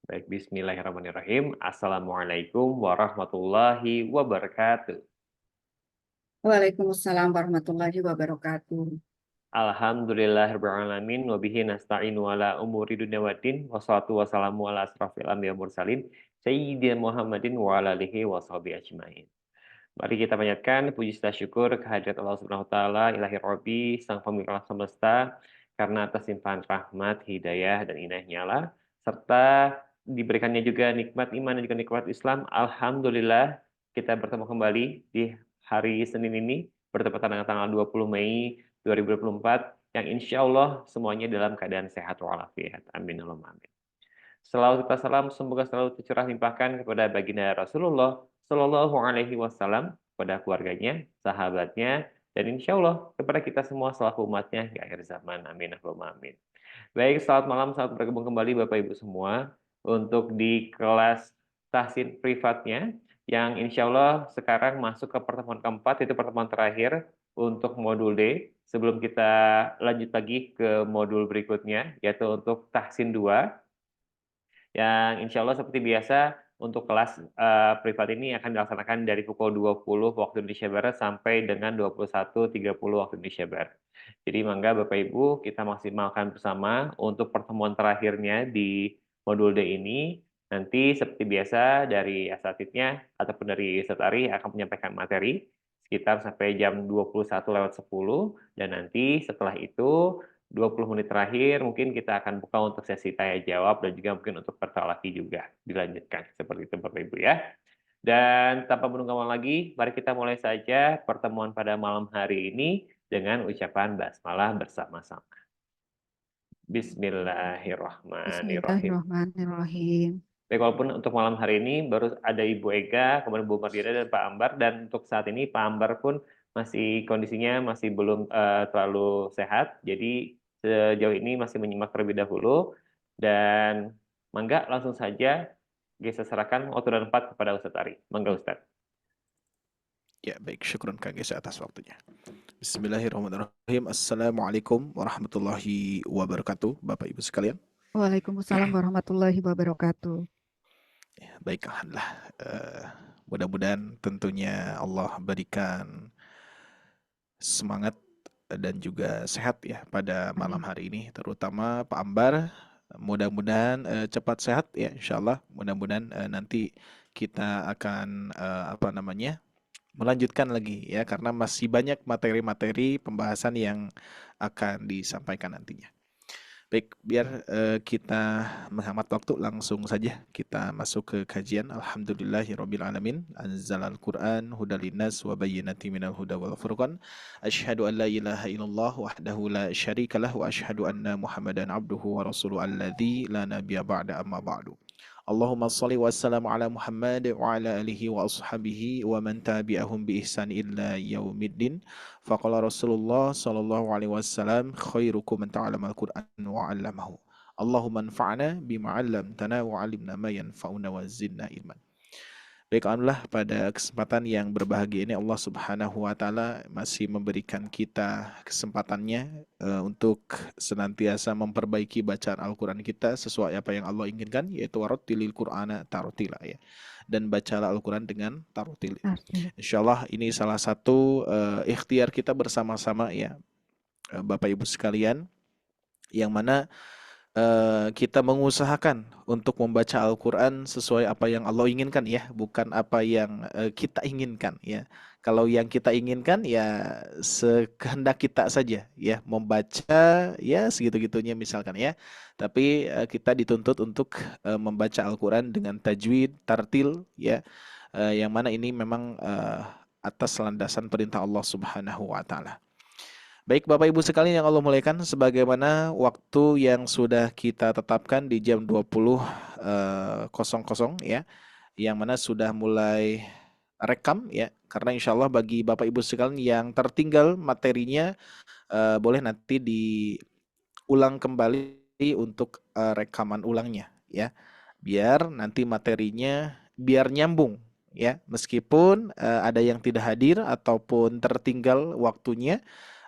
Baik, bismillahirrahmanirrahim. Assalamualaikum warahmatullahi wabarakatuh. Waalaikumsalam warahmatullahi wabarakatuh. Alhamdulillahirrahmanirrahim. Wabihi nasta'inu ala umuri dunia waddin. Wassalatu wassalamu ala asrafil anbiya mursalin. Sayyidina Muhammadin wa ala alihi wa sahbihi ajma'in. Mari kita panjatkan puji serta syukur kehadirat Allah Subhanahu wa taala, Ilahi Rabbi, Sang Pemilik alam semesta, karena atas limpahan rahmat, hidayah dan inayahnya Allah, serta diberikannya juga nikmat iman dan juga nikmat Islam. Alhamdulillah kita bertemu kembali di hari Senin ini bertepatan dengan tanggal 20 Mei 2024 yang insya Allah semuanya dalam keadaan sehat walafiat. Amin Allahumma amin. Selawat serta salam semoga selalu tercurah limpahkan kepada baginda Rasulullah Shallallahu Alaihi Wasallam, kepada keluarganya, sahabatnya, dan insya Allah kepada kita semua selaku umatnya di akhir zaman. Amin Allahumma amin. Baik, selamat malam, selamat bergabung kembali Bapak Ibu semua untuk di kelas tahsin privatnya yang insya Allah sekarang masuk ke pertemuan keempat, itu pertemuan terakhir untuk modul D. Sebelum kita lanjut lagi ke modul berikutnya, yaitu untuk tahsin 2 yang insya Allah seperti biasa untuk kelas privat ini akan dilaksanakan dari pukul 20 waktu Indonesia Barat sampai dengan 21.30 waktu Indonesia Barat. Jadi mangga Bapak Ibu kita maksimalkan bersama untuk pertemuan terakhirnya di modul D ini. Nanti seperti biasa dari asatidnya ataupun dari Ustadz Ari akan menyampaikan materi sekitar sampai jam 21:10 dan nanti setelah itu 20 menit terakhir mungkin kita akan buka untuk sesi tanya jawab dan juga mungkin untuk pertalaki juga dilanjutkan seperti itu Bapak Ibu ya. Dan tanpa menunggu lagi, mari kita mulai saja pertemuan pada malam hari ini dengan ucapan basmalah bersama-sama. Bismillahirrahmanirrahim. Bismillahirrahmanirrahim. Baik, walaupun untuk malam hari ini baru ada Ibu Ega, kemudian Bu Mardiana dan Pak Ambar, dan untuk saat ini Pak Ambar pun masih kondisinya masih belum terlalu sehat, jadi sejauh ini masih menyimak terlebih dahulu, dan mangga langsung saja saya serahkan waktu dan tempat kepada Ustadz Ari. Mangga Ustadz. Ya, baik. Syukron Kang Gesa atas waktunya. Bismillahirrahmanirrahim. Assalamualaikum warahmatullahi wabarakatuh, Bapak Ibu sekalian. Waalaikumsalam warahmatullahi wabarakatuh. Ya, baik, alhamdulillah. Mudah-mudahan tentunya Allah berikan semangat dan juga sehat ya pada malam hari ini, terutama Pak Ambar. Mudah-mudahan cepat sehat ya, insya Allah. Mudah-mudahan nanti kita akan melanjutkan lagi ya, karena masih banyak materi-materi pembahasan yang akan disampaikan nantinya. Baik, biar kita menghemat waktu, langsung saja kita masuk ke kajian. Alhamdulillahirabbil alamin. Anzalal Qur'an hudal linnas wa bayyinatin minal huda wal furqan. Asyhadu an la ilaha illallah wahdahu la syarikalah wa asyhadu anna Muhammadan abduhu wa rasuluhu alladzi la nabiyya ba'da amma ba'du. Allahumma salli wa sallam ala Muhammad wa ala alihi wa ashabihi wa man tabi'ahum bi ihsan illa yaumiddin. Faqala Rasulullah sallallahu alaihi wasallam khairukum man ta'allama al-Qur'an wa 'allamahu. Allahumma anfa'na bima 'allamtana wa 'allimna ma yanfa'una wa zidna ilman. Baik, alhamdulillah pada kesempatan yang berbahagia ini Allah Subhanahu wa taala masih memberikan kita kesempatannya untuk senantiasa memperbaiki bacaan Al-Qur'an kita sesuai apa yang Allah inginkan, yaitu warattilil Qur'ana tartila ya. Dan bacalah Al-Qur'an dengan tartil. Insyaallah ini salah satu ikhtiar kita bersama-sama ya, Bapak Ibu sekalian, yang mana kita mengusahakan untuk membaca Al-Quran sesuai apa yang Allah inginkan ya, bukan apa yang kita inginkan ya. Kalau yang kita inginkan ya sekehendak kita saja ya, membaca ya segitu-gitunya misalkan ya. Tapi kita dituntut untuk membaca Al-Quran dengan tajwid, tartil ya, yang mana ini memang atas landasan perintah Allah Subhanahu wa taala. Baik Bapak Ibu sekalian yang Allah muliakan, sebagaimana waktu yang sudah kita tetapkan di jam 20.00 ya, yang mana sudah mulai rekam ya, karena insya Allah bagi Bapak Ibu sekalian yang tertinggal materinya boleh nanti diulang kembali untuk rekaman ulangnya ya, biar nanti materinya biar nyambung ya, meskipun ada yang tidak hadir ataupun tertinggal waktunya,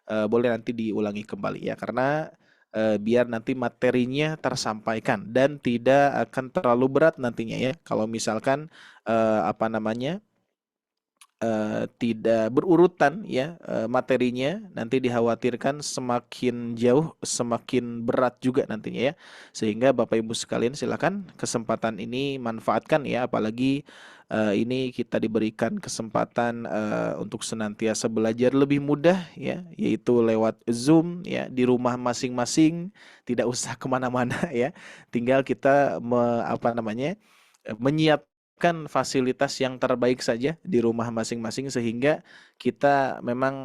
boleh nanti diulangi kembali ya, karena biar nanti materinya tersampaikan dan tidak akan terlalu berat nantinya ya. Kalau misalkan apa namanya tidak berurutan ya materinya, nanti dikhawatirkan semakin jauh semakin berat juga nantinya ya. Sehingga Bapak Ibu sekalian silakan kesempatan ini manfaatkan ya, apalagi ini kita diberikan kesempatan untuk senantiasa belajar lebih mudah ya, yaitu lewat Zoom ya, di rumah masing-masing, tidak usah kemana-mana ya, tinggal kita menyiapkan fasilitas yang terbaik saja di rumah masing-masing, sehingga kita memang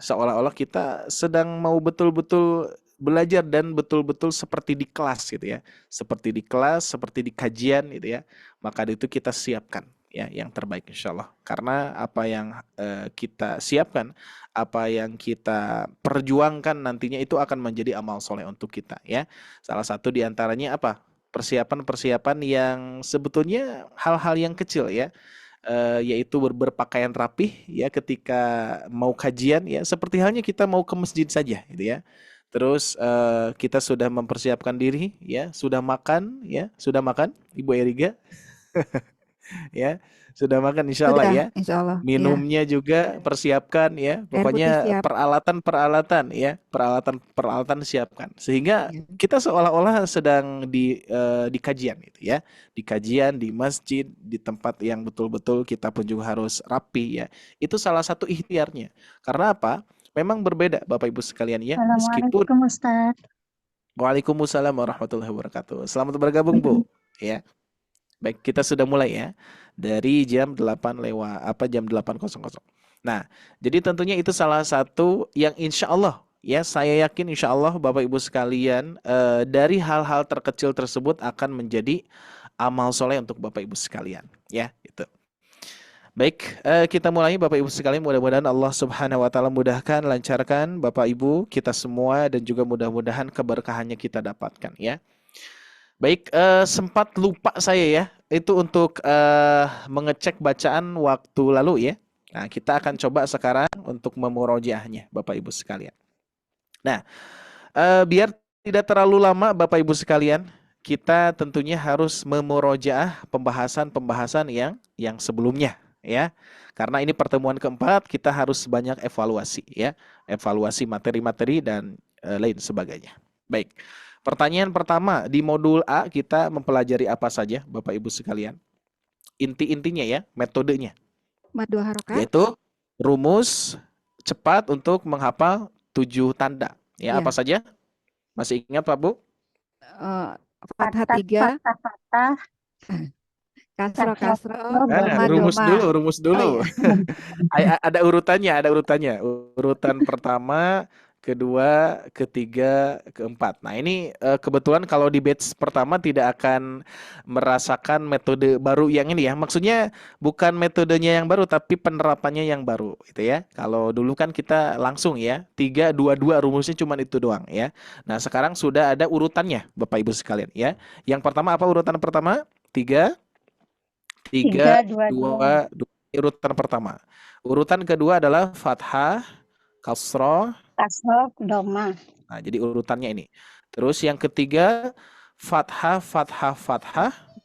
seolah-olah kita sedang mau betul-betul belajar dan betul-betul seperti di kelas gitu ya, seperti di kelas, seperti di kajian gitu ya. Maka itu kita siapkan ya yang terbaik insya Allah, karena apa yang kita siapkan, apa yang kita perjuangkan nantinya itu akan menjadi amal soleh untuk kita ya. Salah satu diantaranya apa? Persiapan-persiapan yang sebetulnya hal-hal yang kecil ya, yaitu berpakaian rapih ya ketika mau kajian ya, seperti halnya kita mau ke masjid saja gitu ya. Terus kita sudah mempersiapkan diri ya, sudah makan Ibu Eriga ya, sudah makan insya Allah Sudah, ya. insya Allah. Ya, Minumnya juga persiapkan ya, air putih pokoknya siap. peralatan ya, peralatan siapkan, sehingga Ya. kita seolah-olah sedang di kajian gitu ya, di kajian di masjid, di tempat yang betul-betul kita pun juga harus rapi ya. Itu salah satu ikhtiarnya. Karena apa? Memang berbeda Bapak Ibu sekalian ya, meskipun Assalamualaikum Ustaz. Waalaikumsalam warahmatullahi wabarakatuh. Selamat bergabung Bu ya. Baik, kita sudah mulai ya. Dari jam 8:00. Nah, jadi tentunya itu salah satu yang insya Allah ya, saya yakin insya Allah Bapak Ibu sekalian, dari hal-hal terkecil tersebut akan menjadi amal soleh untuk Bapak Ibu sekalian ya, itu. Baik, kita mulai Bapak Ibu sekalian, mudah-mudahan Allah Subhanahu wa taala mudahkan, lancarkan Bapak Ibu kita semua, dan juga mudah-mudahan keberkahannya kita dapatkan ya. Baik, sempat lupa saya ya, itu untuk mengecek bacaan waktu lalu ya. Nah, kita akan coba sekarang untuk memurojaahnya Bapak Ibu sekalian. Nah, biar tidak terlalu lama Bapak Ibu sekalian, kita tentunya harus memurojaah pembahasan-pembahasan yang sebelumnya ya. Karena ini pertemuan keempat, kita harus banyak evaluasi ya, evaluasi materi-materi dan lain sebagainya. Baik. Pertanyaan pertama, di modul A kita mempelajari apa saja Bapak Ibu sekalian? Inti-intinya ya, metodenya. Mad 2 harokat. Yaitu rumus cepat untuk menghafal 7 tanda. Ya, Ya. apa saja? Masih ingat Pak Bu? Fathah 3, Fathah, kasroh, Rumus dulu. Ada urutannya. Urutan pertama, kedua, ketiga, keempat. Nah, ini kebetulan kalau di batch pertama tidak akan merasakan metode baru yang ini ya. Maksudnya bukan metodenya yang baru, tapi penerapannya yang baru gitu ya. Kalau dulu kan kita langsung ya, 3, 2, 2 rumusnya cuma itu doang ya. Nah, sekarang sudah ada urutannya Bapak Ibu sekalian ya. Yang pertama apa urutan pertama? 3, 2, 2. Urutan pertama. Urutan kedua adalah fathah, kasroh, Doma. nah, jadi urutannya ini. Terus yang ketiga fathah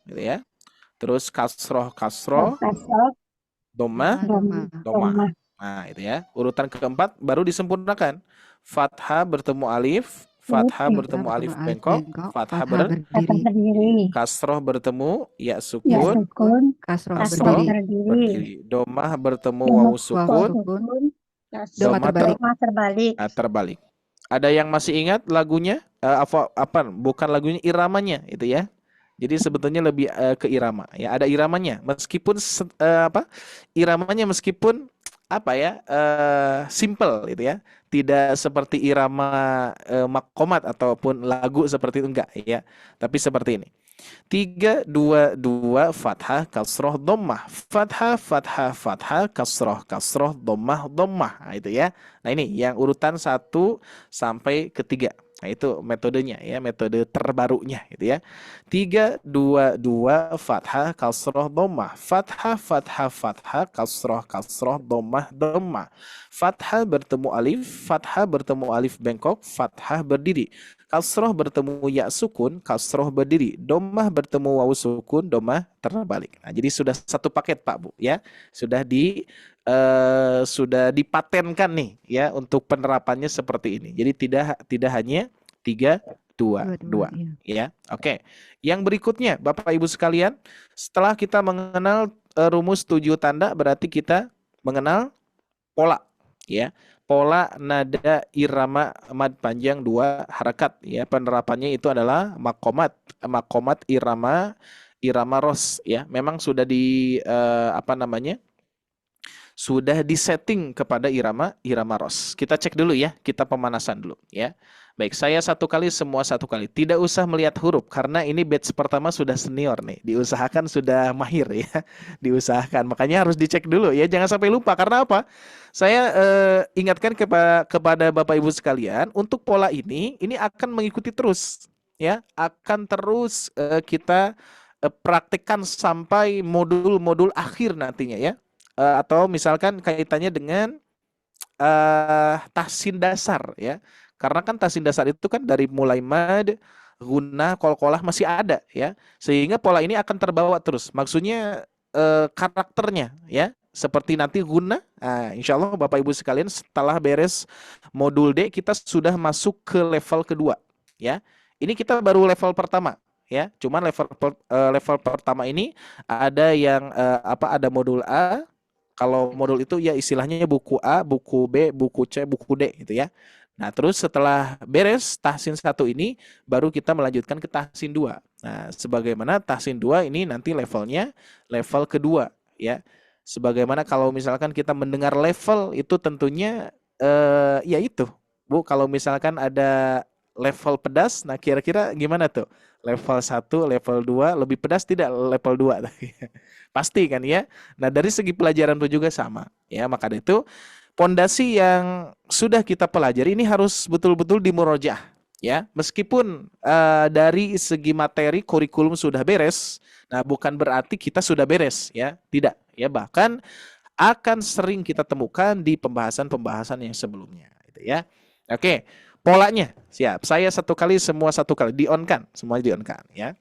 gitu ya. Terus kasroh, doma. Nah, itu ya. Urutan keempat baru disempurnakan. Fathah bertemu alif, fathah bertemu alif bengkok, fathah berdiri, kasroh bertemu ya sukun, kasroh kasroh berdiri, berdiri. Domah bertemu wawu sukun, doma terbalik. terbalik. Ada yang masih ingat lagunya? Bukan lagunya, iramanya itu ya. Jadi sebetulnya lebih ke irama ya. Ada iramanya, meskipun iramanya meskipun simple gitu ya. Tidak seperti irama makomat ataupun lagu seperti itu, enggak ya. Tapi seperti ini. 3, 2, 2, fathah, kasroh, dhammah. Fathah, kasroh, dhammah. Nah, itu ya. Nah, ini yang urutan 1 sampai ke 3. Nah, itu metodenya ya, metode terbarunya gitu ya. 3 2 2 fathah kasroh dhammah. Fathah fathah fathah kasroh kasroh dhammah dhammah. Fathah bertemu alif, fathah bertemu alif bengkok, fathah berdiri. Kasroh bertemu ya sukun, kasroh berdiri. Dhammah bertemu wawu sukun, dhammah terbalik. Nah, jadi sudah satu paket Pak Bu ya. Sudah dipatenkan nih ya untuk penerapannya seperti ini. Jadi tidak hanya 3 2 Dua, 2 ya. ya. Oke. Yang berikutnya Bapak Ibu sekalian, setelah kita mengenal rumus 7 tanda berarti kita mengenal pola ya. Pola nada irama mad panjang 2 harakat ya. Penerapannya itu adalah makomat irama ros ya. Memang sudah sudah disetting kepada irama ros. Kita cek dulu ya, kita pemanasan dulu ya. Baik, saya satu kali, semua satu kali. Tidak usah melihat huruf karena ini batch pertama sudah senior nih. Diusahakan sudah mahir ya. Diusahakan. Makanya harus dicek dulu ya. Jangan sampai lupa karena apa? Saya ingatkan kepada Bapak Ibu sekalian, untuk pola ini akan mengikuti terus ya. Akan terus kita praktekkan sampai modul-modul akhir nantinya ya. Atau misalkan kaitannya dengan tahsin dasar ya. Karena kan tahsin dasar itu kan dari mulai mad, guna, qalqalah masih ada ya. Sehingga pola ini akan terbawa terus. Maksudnya karakternya ya. Seperti nanti guna, insya Allah Bapak Ibu sekalian setelah beres modul D kita sudah masuk ke level kedua ya. Ini kita baru level pertama ya. Cuman level pertama ini ada yang ada modul A. Kalau modul itu ya istilahnya buku A, buku B, buku C, buku D gitu ya. Nah, terus setelah beres tahsin 1 ini baru kita melanjutkan ke tahsin 2. Nah, sebagaimana tahsin 2 ini nanti levelnya level kedua ya. Sebagaimana kalau misalkan kita mendengar level itu tentunya ya itu. Bu, kalau misalkan ada level pedas, nah kira-kira gimana tuh? Level 1, level 2 lebih pedas tidak level 2? Pasti kan ya. Nah, dari segi pelajaran pun juga sama ya. Maka dari itu pondasi yang sudah kita pelajari ini harus betul-betul dimurojaah ya. Meskipun dari segi materi kurikulum sudah beres, nah bukan berarti kita sudah beres ya. Tidak ya, bahkan akan sering kita temukan di pembahasan-pembahasan yang sebelumnya gitu ya. Oke, polanya siap. Saya satu kali, semua satu kali, di-on-kan, semuanya di-on-kan ya.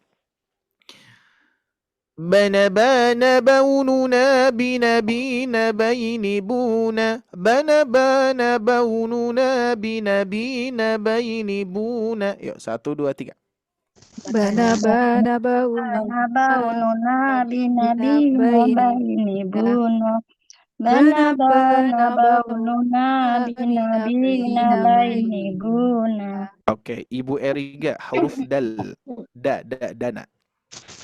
بنبا نبوننا بنبي نبين بونا بنبا نبوننا بنبي نبين بونا. Yuk 1 2 3. Bana bana bauna Nabaununa binabi nabaini buno. bana bana Nabaununa binabi nabaini buno. Oke, Ibu Eriga, huruf dal. Dana.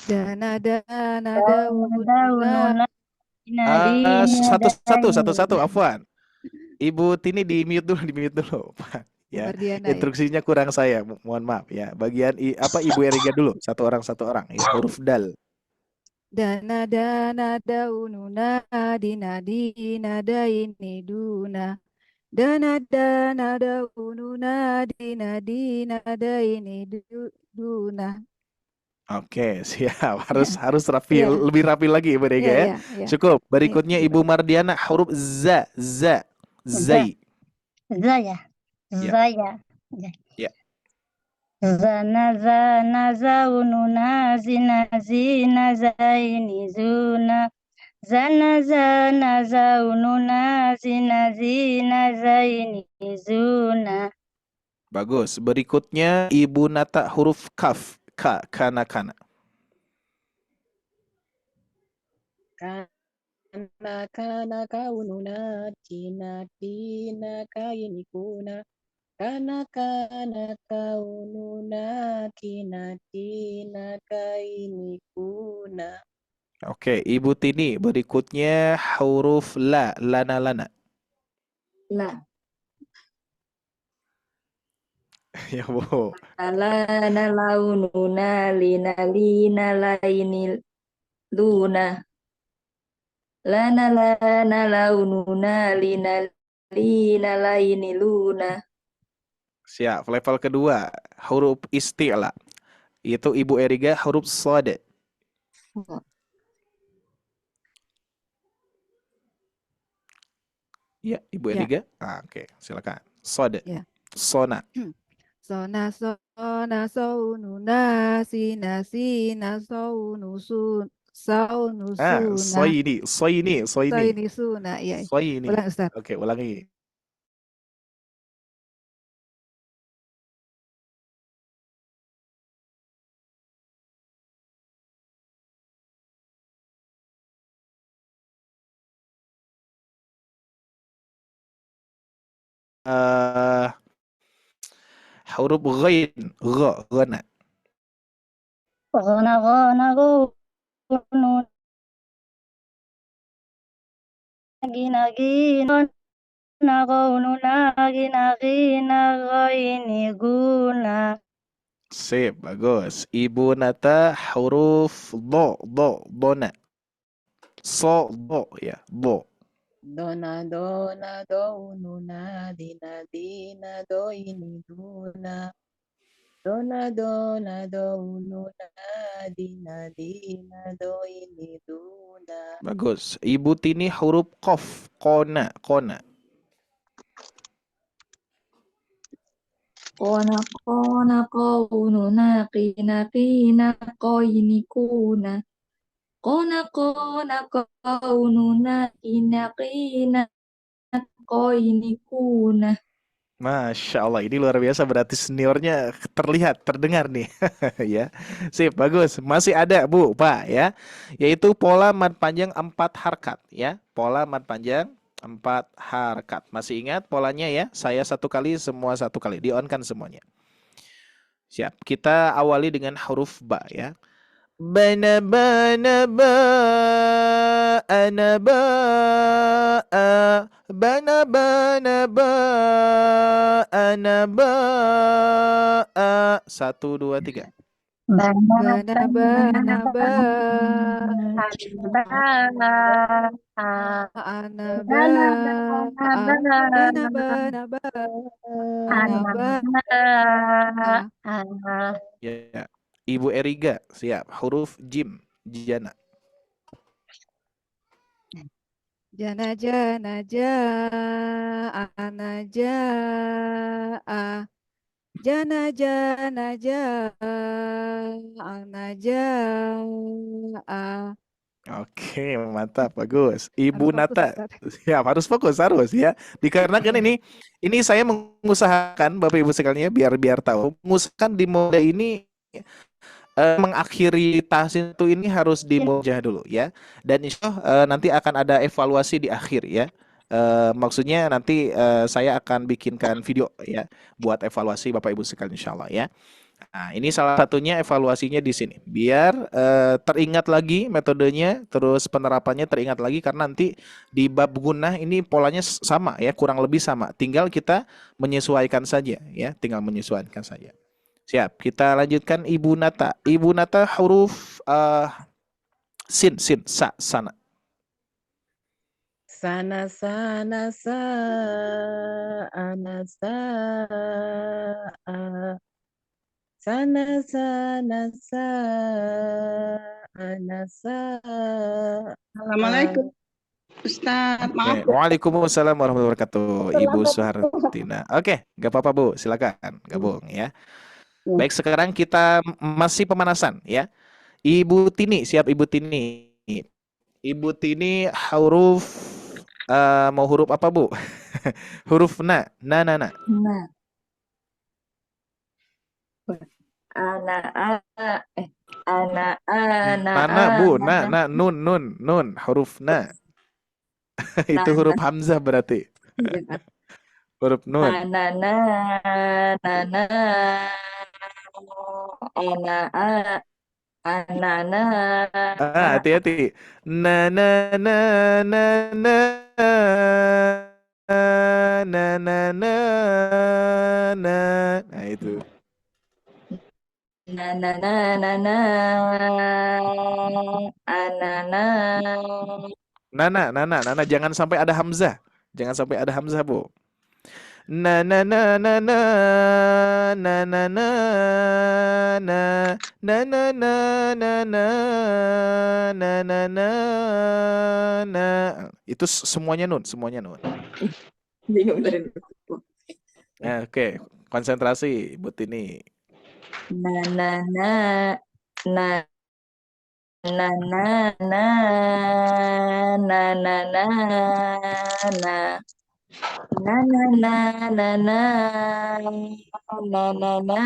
dana dana Nabaununa binabi Satu, Afwan. Ibu Tini di mute dulu, Pak. Ya, Mardiana ya. instruksinya kurang saya, mohon maaf ya. Bagian Ibu Eriga dulu, satu orang ya, huruf dal. Dana dana daununa dina dina daini duna. Dana dana daununa dina dina daini duna. Oke, siap. Harus rapi, Ya. lebih rapi lagi Ibu Eriga ya. Ya. Cukup. Berikutnya Ibu Mardiana, huruf zai. Zaya. Ya. Zaya. Ya. Zana zana zaununa zina zina zaini zuna. Zana zana zaununa zina zina zaini zuna. Bagus. Berikutnya Ibu Nata, huruf kaf. Kana. Kana kaununa tina kaini kuna. Kana kaununa tina kaini kuna. Oke, Ibu Tini. Berikutnya huruf lana. La. Ya, Bu. Lana laununa lina laini luna. Lana laununa lina laini luna. Siap. Level kedua, huruf isti'la. Itu Ibu Eriga huruf shad. Ya, Ibu Ya, Eriga. Oke, silakan. Shad. ya. Sona. Sona sona saununa sina sina saunusun saunusuna Soini. soini suna. Ya, Soini. ulang Ustaz. Oke, ulangi. Eh, huruf ghain. Ghana. غنى غنى غنى غنى غنى غنى غيني غنى. Sip, bagus. Ibu Nata huruf dona. Do ya, do. Dona dona doununa dina dina doini duna. Dona dona doununa dina dina doini duna. Bagus. Ibu Tini huruf qaf, kona. Kona kona kaununa qina qina qaini kuna. Kona kona kaununa qina qina qaini kuna. Masya Allah, ini luar biasa, berarti seniornya terlihat, terdengar nih. Ya, sip, bagus. Masih ada Bu, Pak ya, yaitu pola mad panjang 4 harkat ya. Pola mad panjang 4 harkat. Masih ingat polanya ya? Saya 1 kali, semua 1 kali. Di-on-kan semuanya. Siap. Kita awali dengan huruf ba ya. Bana bana ba ana ba bana bana ba ana ba 1 2 3. Bana Bana bana ba ana ba bana bana ba ana ba Ya. Ibu Eriga, siap. Huruf jim, jana. jana jana ja ana ja jana jana ja ana ja Oke, mantap, bagus. Ibu harus fokus Nata, Ustaz. ya harus fokus, harus ya. Dikarenakan ini saya mengusahakan Bapak Ibu sekalian ya, biar tahu, mengusahakan di mode ini mengakhiri tahsin itu ini harus di mujah dulu ya. Dan insya Allah nanti akan ada evaluasi di akhir ya. Maksudnya nanti saya akan bikinkan video ya buat evaluasi Bapak Ibu sekalian insya Allah ya. Nah, ini salah satunya evaluasinya di sini. Biar teringat lagi metodenya, terus penerapannya teringat lagi karena nanti di bab gunah ini polanya sama ya, kurang lebih sama. Tinggal kita menyesuaikan saja ya, tinggal menyesuaikan saja. Siap, kita lanjutkan Ibu Nata. Ibu Nata huruf sin, sana. Sana sana sa ana sa sana sana sa ana sa. Assalamualaikum Ustaz, maaf Waalaikumsalam warahmatullahi wabarakatuh, Ibu Suhartina. Oke, nggak apa-apa Bu, silakan gabung ya. Baik, sekarang kita masih pemanasan ya. Ibu Tini, siap Ibu Tini. Ibu Tini huruf mau huruf apa Bu? Huruf na. Nah. Nana Bu, nun, huruf na. Itu huruf hamzah berarti. Huruf nun. Hati-hati. Na. Nah, itu. Nana, jangan sampai ada hamzah. Jangan sampai ada hamzah, Bu. Na na na na na na na na na na na na na na na na na. Itu semuanya nun, semuanya nun. Bingung dari Oke, konsentrasi buat ini. na na na na na na na na na na na na na na na na na na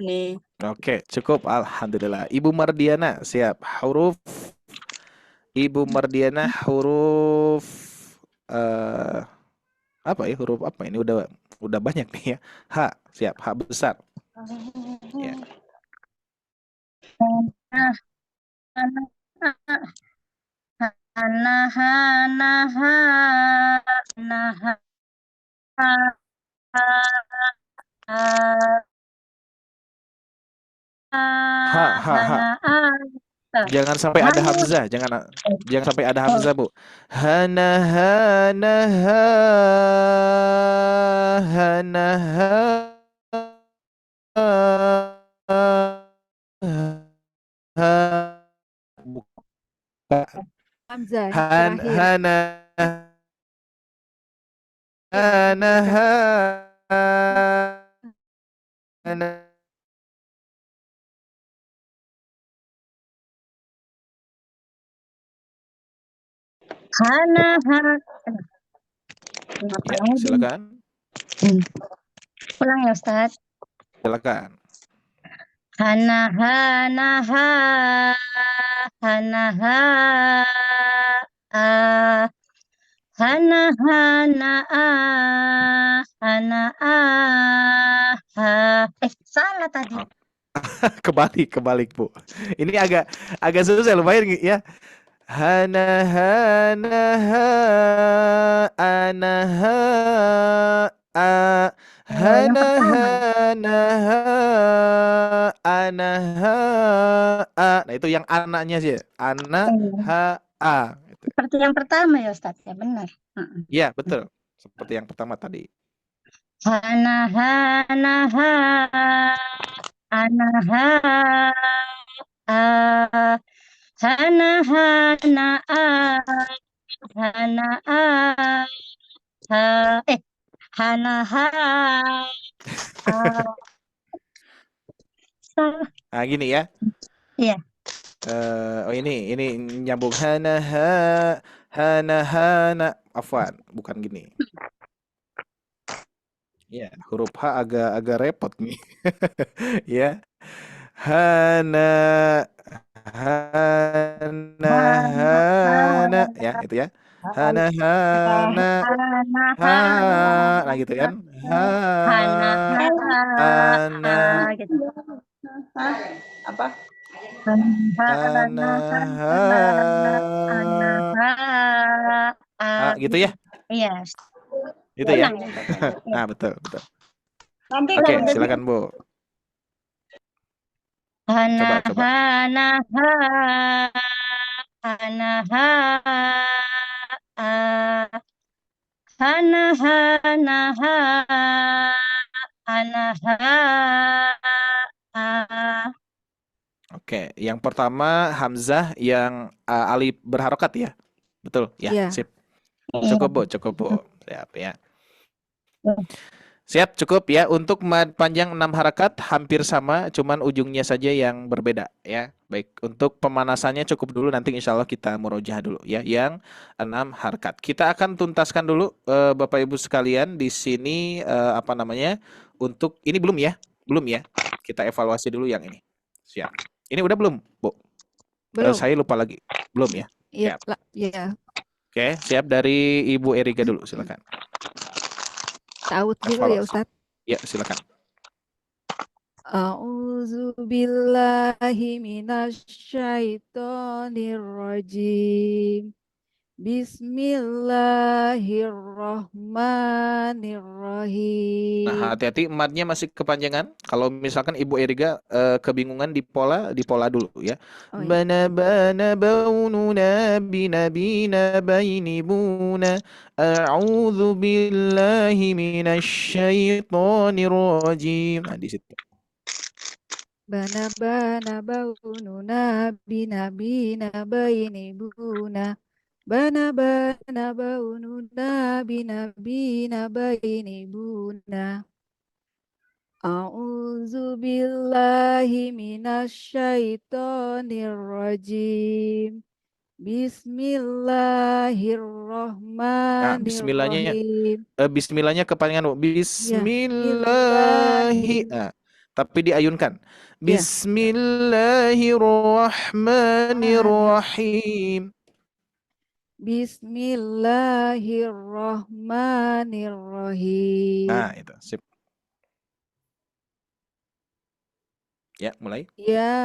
nih. Oke, cukup. Alhamdulillah. Ibu Mardiana, siap. Huruf Ibu Mardiana huruf apa ya? Huruf apa ini? Udah banyak nih ya. H, siap. H besar. Ya. Jangan sampai ada hamzah, jangan sampai ada hamzah, Bu. Hana hana ha hana ha bukan Hamzah han terakhir. hana hana ha hana ya, silakan. Ulang ya Ustaz. Silakan. Hana hana ha hana ha hana hana hana salah tadi. Kebalik, Bu. Ini agak susah lumayan ya. Hana hana ha ana ha a hana hana ha ana ha a. Nah, itu yang anaknya sih. Ana ha a. Seperti yang pertama ya Ustaz, ya benar. Iya, betul. Seperti yang pertama tadi. Hana hana ha ana ha hana hana hana hana ha Nah, gini ya. Iya. Oh ini nyambung hana hana afwan, bukan gini. Ya, huruf H agak repot nih. Ya. Hana ya, itu ya. Hana nah gitu kan. Hana gitu. Apa? Gitu ya. Iya. Itu ya. Nah, betul. Oke, silakan Bu. Hana Coba. hana hana hana hana Oke, yang pertama hamzah yang alif berharokat ya. Betul ya, Iya. sip. Cukup Bu. Siap ya. Siap, cukup ya. Untuk mad panjang 6 harakat hampir sama, cuman ujungnya saja yang berbeda ya. Baik, untuk pemanasannya cukup dulu, nanti insya Allah kita murojaah dulu ya, yang 6 harakat. Kita akan tuntaskan dulu Bapak Ibu sekalian di sini untuk ini belum ya? Kita evaluasi dulu yang ini. Siap. Ini udah belum, Bu? Belum. Saya lupa lagi. Belum ya? Iya. Siap. Iya. Oke, siap. Dari Ibu Erika dulu, silakan. Ta'awudz dulu ya Ustaz. Ya, silakan. A'udzubillahi minasyaitonirrajim. Bismillahirrahmanirrahim. Nah, hati-hati matnya masih kepanjangan. Kalau misalkan Ibu Erika kebingungan di pola dulu ya. Oh ya. Bana bana baununa binabina bainibuna a'udzu billahi minasyaitonir rajim. Nah, di situ. Bana bana baununa binabina bainibuna. Bana bana baununa binabina bainibuna. A'udzu billahi minasyaitonir rajim. Nah, bismillahnya Bismillahirrahmanirrahim. bismillahnya kepanjangan Bu. Ya, Bismillahi. Nah, tapi diayunkan. ya. Bismillahirrahmanirrahim. Bismillahirrahmanirrahim. Nah, itu. Sip. Ya, mulai. Ya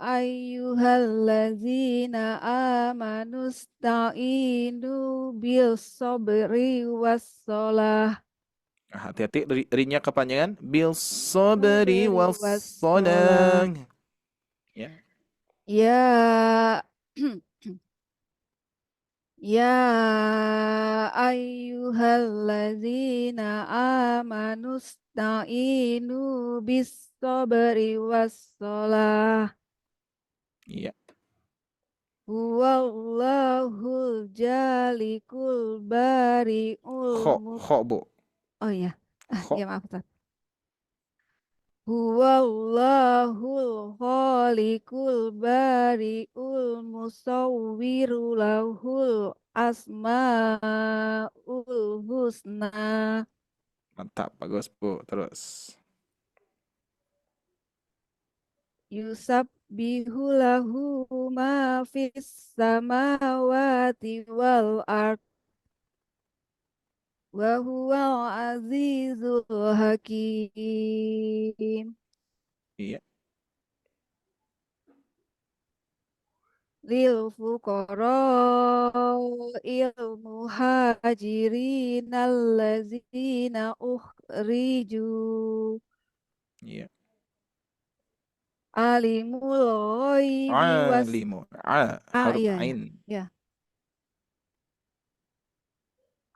ayyuhallazina amanu sta'inu bil sabri wassalah. Nah, hati-hati ri-nya kepanjangan. Bil sabri Sabri wassalah. wassalah. Ya. Ya Ya ayyuhallazina amanu sta'inu bis sabri wassalah. Iya. Huwallahul jalikul bari'ul Kho, Bu. Oh iya. Kho. Ya maaf Ustaz. Huwallahul khaliqul bari'ul musawwiru lahul asmaul husna. Mantap, bagus, Bu. Terus. Yusabbihu lahu ma fis samawati wal ard wa huwal azizul hakim. Iya. Lil fuqara'il muhajirin allazina ukhriju Iya. alimul ghaibi was Alimu. Huruf iya ain. ya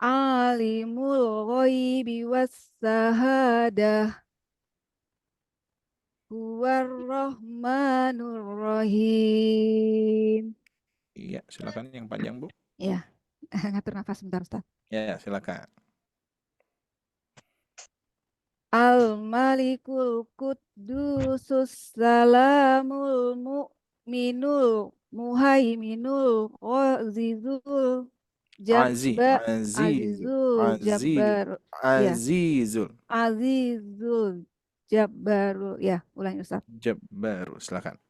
alimul ghaibi was sahadah huwar rahmanur rahim. Iya, silakan yang panjang, Bu. Ya, ngatur nafas sebentar Ustaz. Ya, silakan. Al-Malikul Qudusus Salamul Mu'minul Muhaiminul Azizul Azizul Jabbar ya Azizul Azizul Jabbarul ya ulangi Ustaz. Jabbaru, silakan.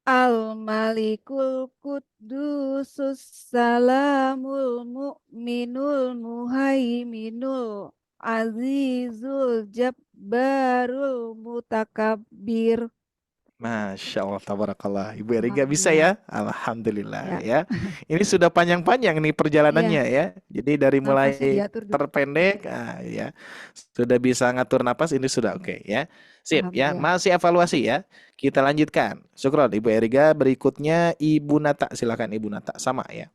Al-Malikul Qudusus Salamul Mu'minul Muhaiminul Azizul Jabbarul Mutakabbir. Masya Allah, tabarakallah. Ibu Erika bisa Alhamdulillah. ya? Alhamdulillah Ya. ya. Ini sudah panjang-panjang nih perjalanannya ya. Jadi dari mulai Nafasnya diatur dulu. terpendek, ya, sudah bisa ngatur napas, ini sudah oke ya. Sip ya, Alhamdulillah. masih evaluasi ya. Kita lanjutkan. Syukron Ibu Erika. Berikutnya Ibu Nata, silakan Ibu Nata, sama ya.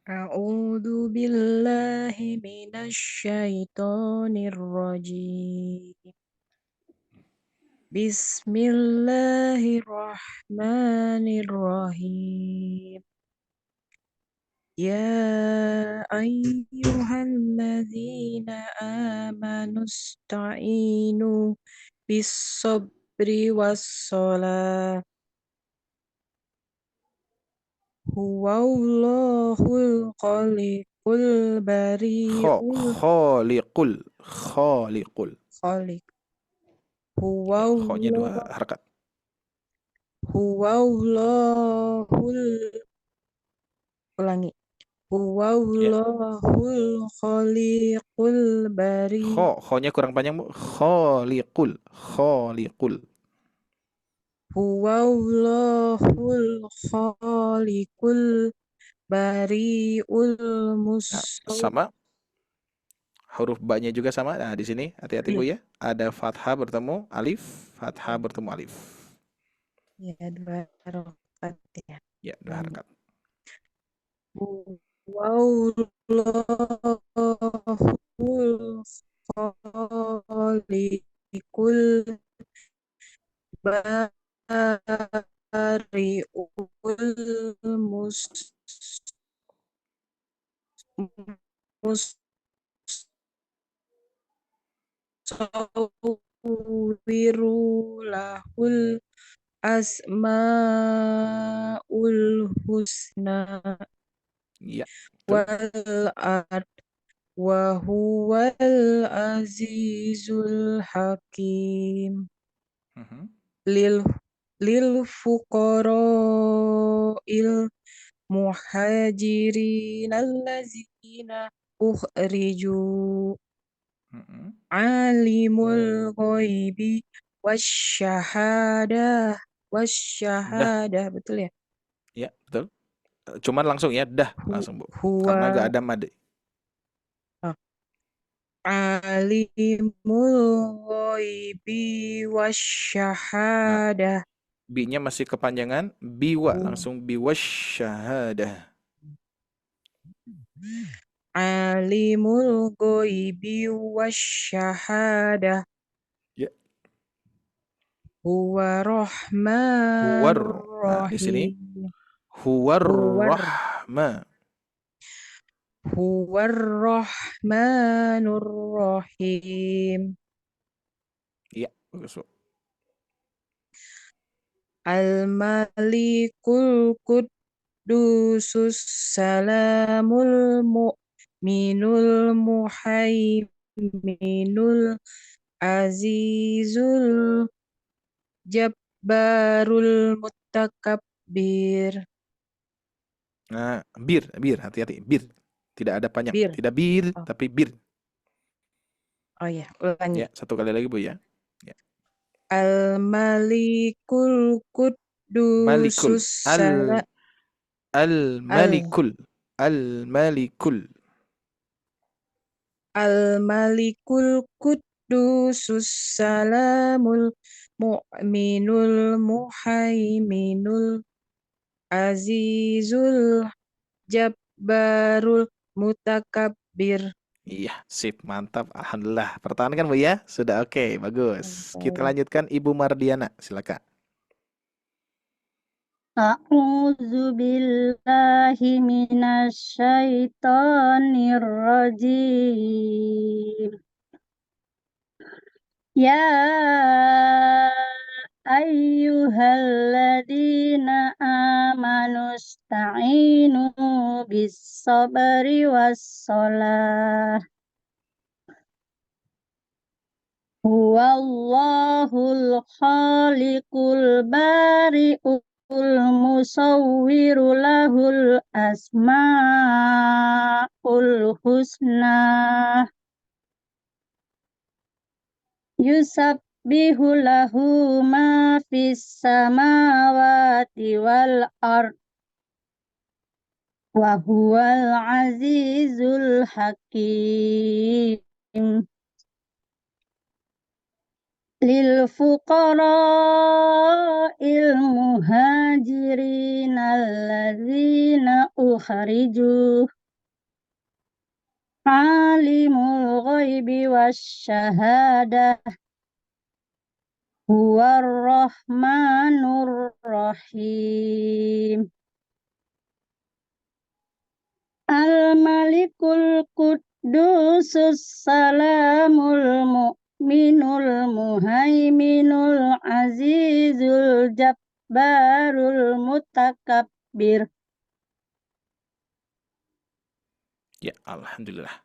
A'udzu billahi minasyaitonir rajim. Bismillahirrahmanirrahim. Ya ayyuhalladzina amanu sta'inu bis sabri wassalah. Huwallahul khaliqul bari'ul Khaliqul khaliq. Kho-nya 2 harakat. Ulangi. Huwallahul khaliqul bari. Kho-nya kurang panjang, Bu. Khaliqul. Huwallahul khaliqul bari'ul Nah, musawwir. sama huruf ba-nya juga sama. Nah, di sini hati-hati Bu Iya, ya. Ada fathah bertemu alif, fathah bertemu alif. ya, dua harokat ya. Ya, dua Ulangi. harakat. Huwallahul khaliqul bari'ul musawwiru lahul asmaul husna Iya, betul. wal ard wa huwal azizul hakim Mhm. lil fuqara'il muhajirin allazina ukhriju Mhm. alimul ghaibi wasyahadah Dah, betul ya? ya betul. Cuman langsung ya, dah langsung Bu. Karena Huwa gak ada mad. alimul ghaibi Nah, wasyahadah bi-nya masih kepanjangan, biwa langsung biwasyahadah. alimul ghaibi wasyahadah Ya, huwa huwar. rahmanur Nah, di sini rahim huwar huwar rahma. huwar rahmanur rahim Iya, bagus Bu. al-malikul qudusus salamul mu'minul muhaiminul azizul jabbarul mutakabbir. Nah, hati-hati, bir. Tidak ada panjang, Bir. tidak bir, Oh, tapi bir. oh ya, ulangi. Ya, satu kali lagi Bu ya. Ya. Al-malikul Malikul, qudusus salam al-malikul, al-malikul. Al-malikul qudusus salamul mu'minul muhaiminul azizul jabbarul mutakabbir. Iya, sip, mantap. Alhamdulillah. Pertahankan Bu ya. Sudah oke, bagus. Kita lanjutkan Ibu Mardiana, silakan. A'udzu billahi minasyaitonir rajim. Ya ayyuhalladzina amanu ista'inu bis sabri was shalah. Huwallahul khaliqul bari'ul musawwiru lahul asma'ul husna yusabbihu lahu ma fis samawati wal ard wa huwal azizul hakim. Lil fuqara'il muhajirin alladzina ukhriju alimul ghaibi wasyahadah huwar rahmanur rahim. Al-malikul qudusus salamul mu'minul muhaiminul azizul jabbarul mutakabbir. Ya, alhamdulillah.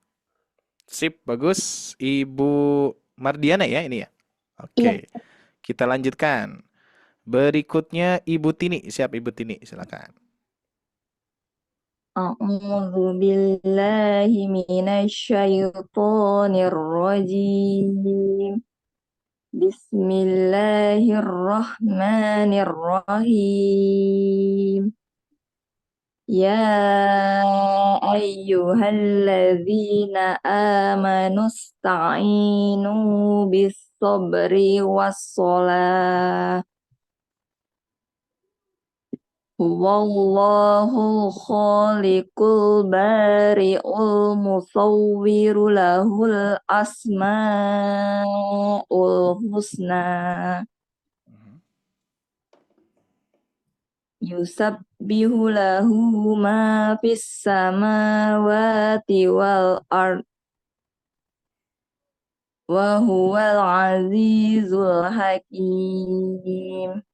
Sip, bagus. Ibu Mardiana ya ini ya. Oke. Kita lanjutkan. Berikutnya Ibu Tini. Siap Ibu Tini, silakan. A'udzu billahi minasyaitonir rajim. Bismillahirrahmanirrahim. Ya ayyuhalladzina amanu sta'inu bis-sabri was-shalah. Wallahu khaliqul bari'ul musawwiru lahul asma'ul husna. Yusabbihu lahu ma fis samawati wal ard wa huwal azizul hakim.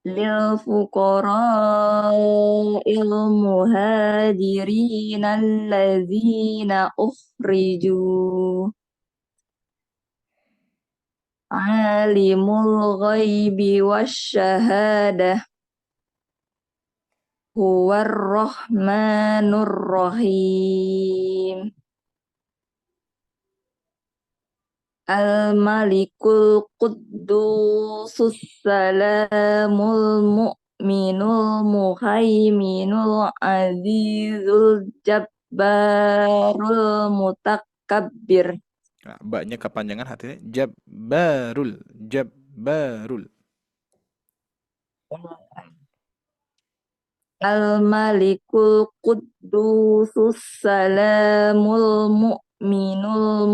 Lil fuqara'il muhajirin allazina ukhriju alimul ghaibi wasyahadah huwar rahmanur rahim. Al-Malikul Quddusus Salamul Mu'minul Muhaiminul Azizul Jabbarul Mutakabbir. Nah, mbaknya kepanjangan hatinya. Jabbarul. Al-Malikul Quddusus Salamul Mu'minul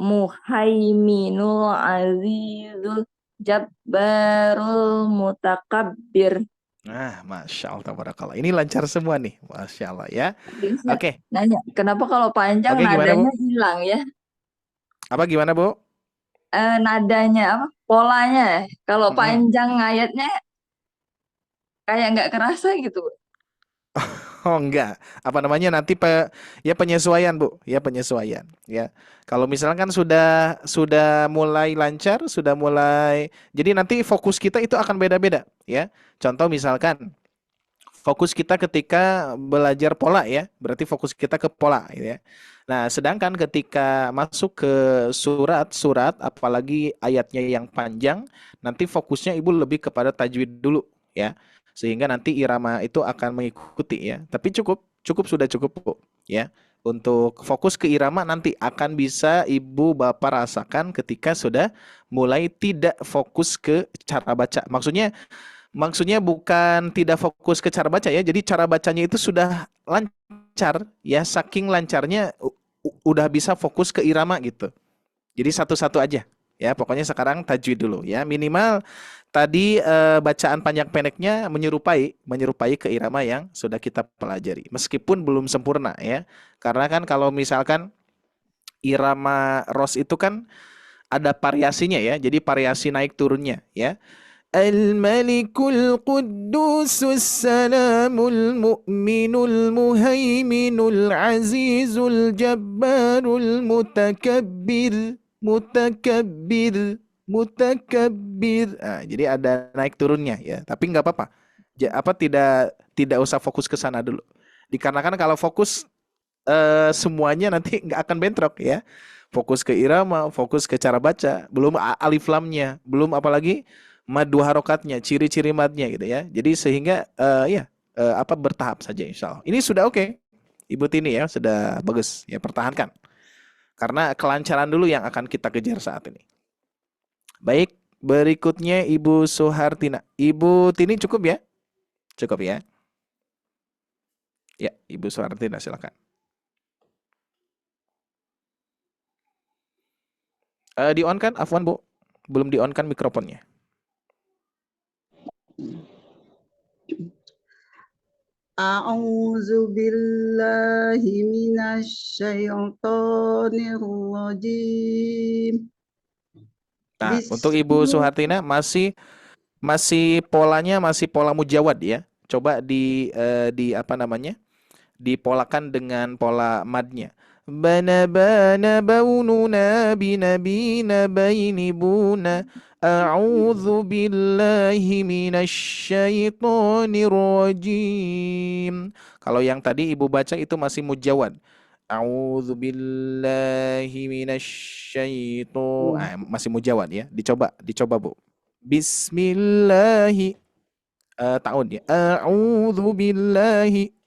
Muhaiminul Azizul Jabbarul Mutakabbir. Nah, Masya Allah, tabarakallah. Ini lancar semua nih, Masya Allah ya. Bisa Oke, nanya, kenapa kalau panjang Oke, gimana, Bu? nadanya hilang ya? Apa gimana, Bu? Nadanya apa? Polanya. Kalau Mm-mm. panjang ayatnya kayak nggak kerasa gitu. Oh enggak, apa namanya nanti ya penyesuaian Bu, ya penyesuaian ya. Kalau misalkan sudah mulai lancar, sudah mulai, jadi nanti fokus kita itu akan beda-beda ya. Contoh misalkan fokus kita ketika belajar pola ya, berarti fokus kita ke pola gitu ya. Nah, sedangkan ketika masuk ke surat-surat, apalagi ayatnya yang panjang, nanti fokusnya Ibu lebih kepada tajwid dulu ya. Sehingga nanti irama itu akan mengikuti ya. Tapi cukup sudah cukup Bu ya. Untuk fokus ke irama nanti akan bisa Ibu Bapak rasakan ketika sudah mulai tidak fokus ke cara baca. Maksudnya bukan tidak fokus ke cara baca ya. Jadi cara bacanya itu sudah lancar ya, saking lancarnya udah bisa fokus ke irama gitu. Jadi satu-satu aja ya. Pokoknya sekarang tajwid dulu ya. Minimal tadi bacaan panjang pendeknya menyerupai ke irama yang sudah kita pelajari. Meskipun belum sempurna ya. Karena kan kalau misalkan irama ros itu kan ada variasinya ya. Jadi variasi naik turunnya ya. Al-Malikul Quddusus Salamul Mu'minul Muhaiminul Azizul Jabbarul Mutakabbir. Nah, jadi ada naik turunnya ya. Tapi nggak apa-apa. Tidak usah fokus ke sana dulu. Dikarenakan kalau fokus semuanya nanti nggak akan bentrok ya. Fokus ke irama, fokus ke cara baca, belum alif lamnya, belum apalagi mad dua harokatnya, ciri-ciri madnya gitu ya. Jadi sehingga bertahap saja insya Allah. Ini sudah oke. Ibu Tini ya, sudah bagus ya, pertahankan. Karena kelancaran dulu yang akan kita kejar saat ini. Baik, berikutnya Ibu Suhartina. Ibu Tini cukup ya? Cukup ya? Ya, Ibu Suhartina silakan. Di-on kan? Afwan Bu. Belum di-on kan mikrofonnya. A'udzu billahi minasyaitonir rajim. Nah, untuk Ibu Suhartina masih polanya masih pola mujawad ya. Coba dipolakan dengan pola madnya. Bana baununa binabina baini buna. A'udzu billahi minasyaitonir rajim. Kalau yang tadi Ibu baca itu masih mujawad. A'udzu billahi minasyaitonir. Masih mujawad ya. Dicoba Bu. Bismillahi tahun ya. A'udzu billahi.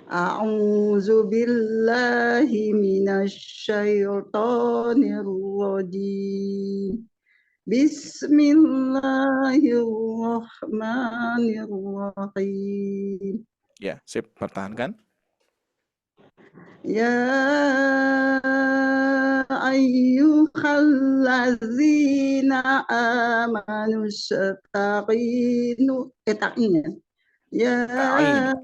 أعوذ بالله من الشيطان الرجيم بسم الله الرحمن الرحيم Ya, sip, pertahankan. يا أيها الذين آمنوا استعينوا يا Ta'in.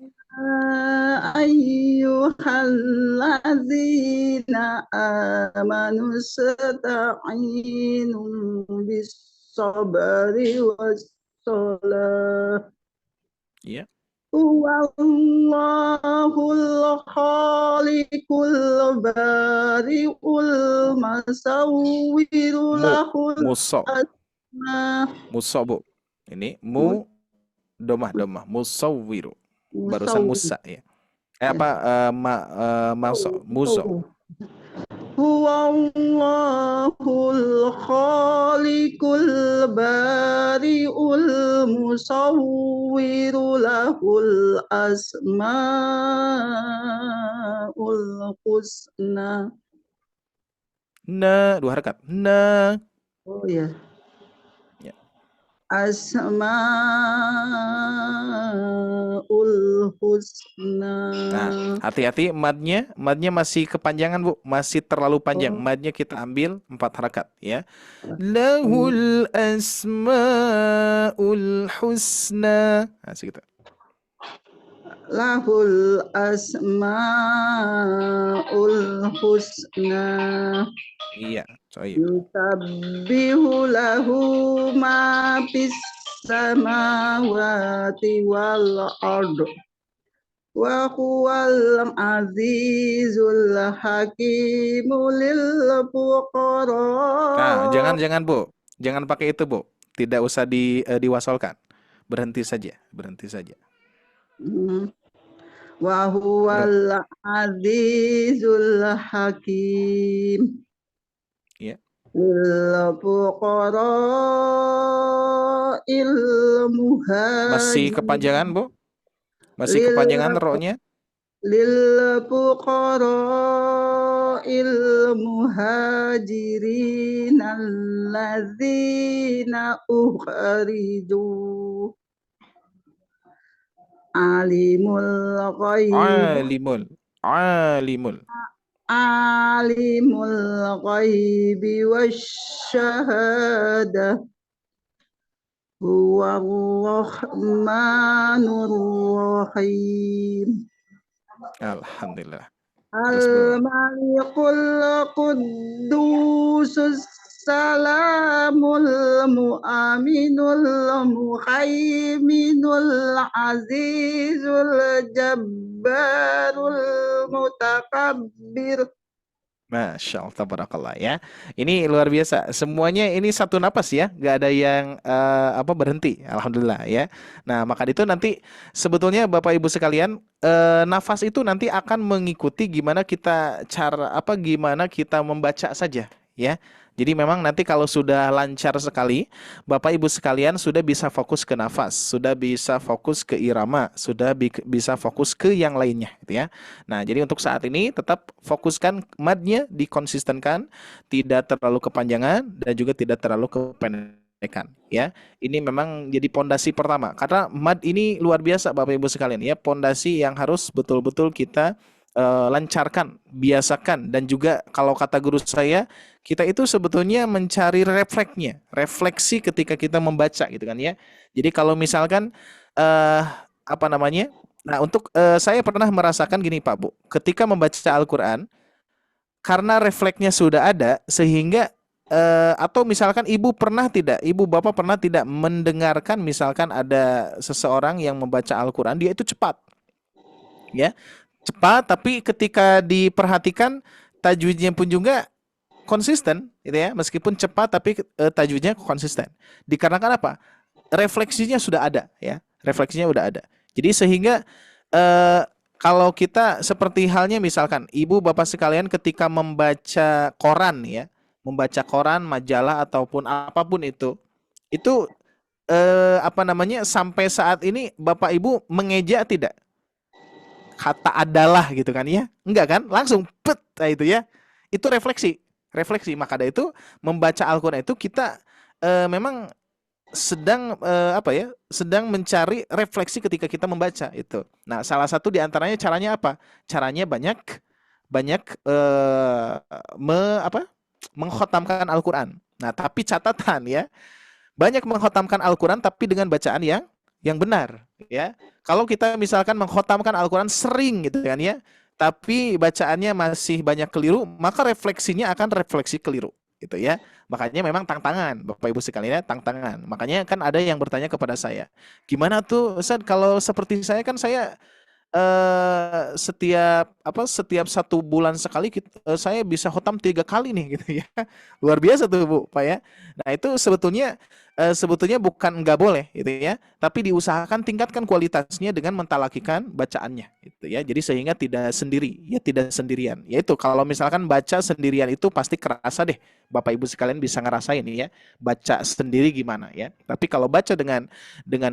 أيها الذين آمنوا استعينوا بالصبر والصلاة Ya. هو الله الخالق البارئ المصور له Muso. الأسماء Muso Bu. Ini domah musawwiru. Barusan المصور musa ya. Muso. هو الله الخالق البارئ المصور له الأسماء الحسنى. Na, 2 harakat. Na. Oh ya. Ya. Asmaul husna. Nah, hati-hati madnya masih kepanjangan Bu, masih terlalu panjang. Madnya kita ambil 4 harakat ya. Lahul asmaul husna. Nah, segitu. Lahul asmaul husna. Iya, coy. Yusabbihu lahu ma fis samawati wal ard wa huwal azizul hakimul lil fuqara. Nah, jangan Bu. Jangan pakai itu Bu. Tidak usah diwasolkan. Berhenti saja. Wa huwal azizul hakim. Iya. Lil fuqara Masih kepanjangan Bu? Masih kepanjangan ro-nya? Lil fuqara muhajirin alladzina ukhriju alimul ghaibi wasyahada huwar-rahmanur rahim. Alhamdulillah. Al-Malikul Quddusus Salamul Mu'minul Muhaiminul Azizul Jabbarul Mutakabbir. Masya Allah, tabarakallah ya. Ini luar biasa. Semuanya ini satu napas ya, nggak ada yang berhenti. Alhamdulillah ya. Nah, maka itu nanti sebetulnya Bapak Ibu sekalian, nafas itu nanti akan mengikuti gimana kita membaca saja ya. Jadi memang nanti kalau sudah lancar sekali, Bapak Ibu sekalian sudah bisa fokus ke nafas, sudah bisa fokus ke irama, sudah bisa fokus ke yang lainnya gitu ya. Nah, jadi untuk saat ini tetap fokuskan madnya, dikonsistenkan, tidak terlalu kepanjangan dan juga tidak terlalu kependekan ya. Ini memang jadi pondasi pertama. Karena mad ini luar biasa Bapak Ibu sekalian ya, pondasi yang harus betul-betul kita lancarkan, biasakan, dan juga kalau kata guru saya, kita itu sebetulnya mencari refleksi ketika kita membaca gitu kan ya. Jadi kalau misalkan nah untuk saya pernah merasakan gini Pak Bu, ketika membaca Al-Quran, karena refleksnya sudah ada sehingga atau misalkan ibu bapak pernah tidak mendengarkan misalkan ada seseorang yang membaca Al-Quran, dia itu cepat ya. Cepat, tapi ketika diperhatikan tajwidnya pun juga konsisten gitu ya, meskipun cepat tapi tajwidnya konsisten. Dikarenakan apa? Refleksinya sudah ada ya. Refleksinya sudah ada. Jadi sehingga kalau kita seperti halnya misalkan ibu bapak sekalian ketika membaca koran ya, membaca koran, majalah ataupun apapun itu apa namanya sampai saat ini bapak ibu mengeja tidak kata adalah gitu kan ya? Enggak kan? Langsung pet itu ya. Itu refleksi. Maka dari itu membaca Al-Qur'an itu kita memang sedang sedang mencari refleksi ketika kita membaca itu. Nah, salah satu di antaranya caranya apa? Caranya banyak mengkhatamkan Al-Qur'an. Nah, tapi catatan ya, banyak mengkhatamkan Al-Qur'an tapi dengan bacaan yang benar ya. Kalau kita misalkan mengkhatamkan Al-Qur'an sering gitu kan ya, tapi bacaannya masih banyak keliru, maka refleksinya akan refleksi keliru gitu ya. Makanya memang tantangan Bapak Ibu sekalian ya, tantangan. Makanya kan ada yang bertanya kepada saya, gimana tuh Ustaz kalau seperti saya kan saya setiap 1 bulan sekali saya bisa khotam 3 kali nih gitu ya. Luar biasa tuh Bu, Pak ya. Nah, itu sebetulnya bukan nggak boleh gitu ya, tapi diusahakan tingkatkan kualitasnya dengan mentalakikan bacaannya gitu ya. Jadi sehingga tidak sendirian. Yaitu kalau misalkan baca sendirian itu pasti kerasa deh. Bapak Ibu sekalian bisa ngerasain ya, baca sendiri gimana ya. Tapi kalau baca dengan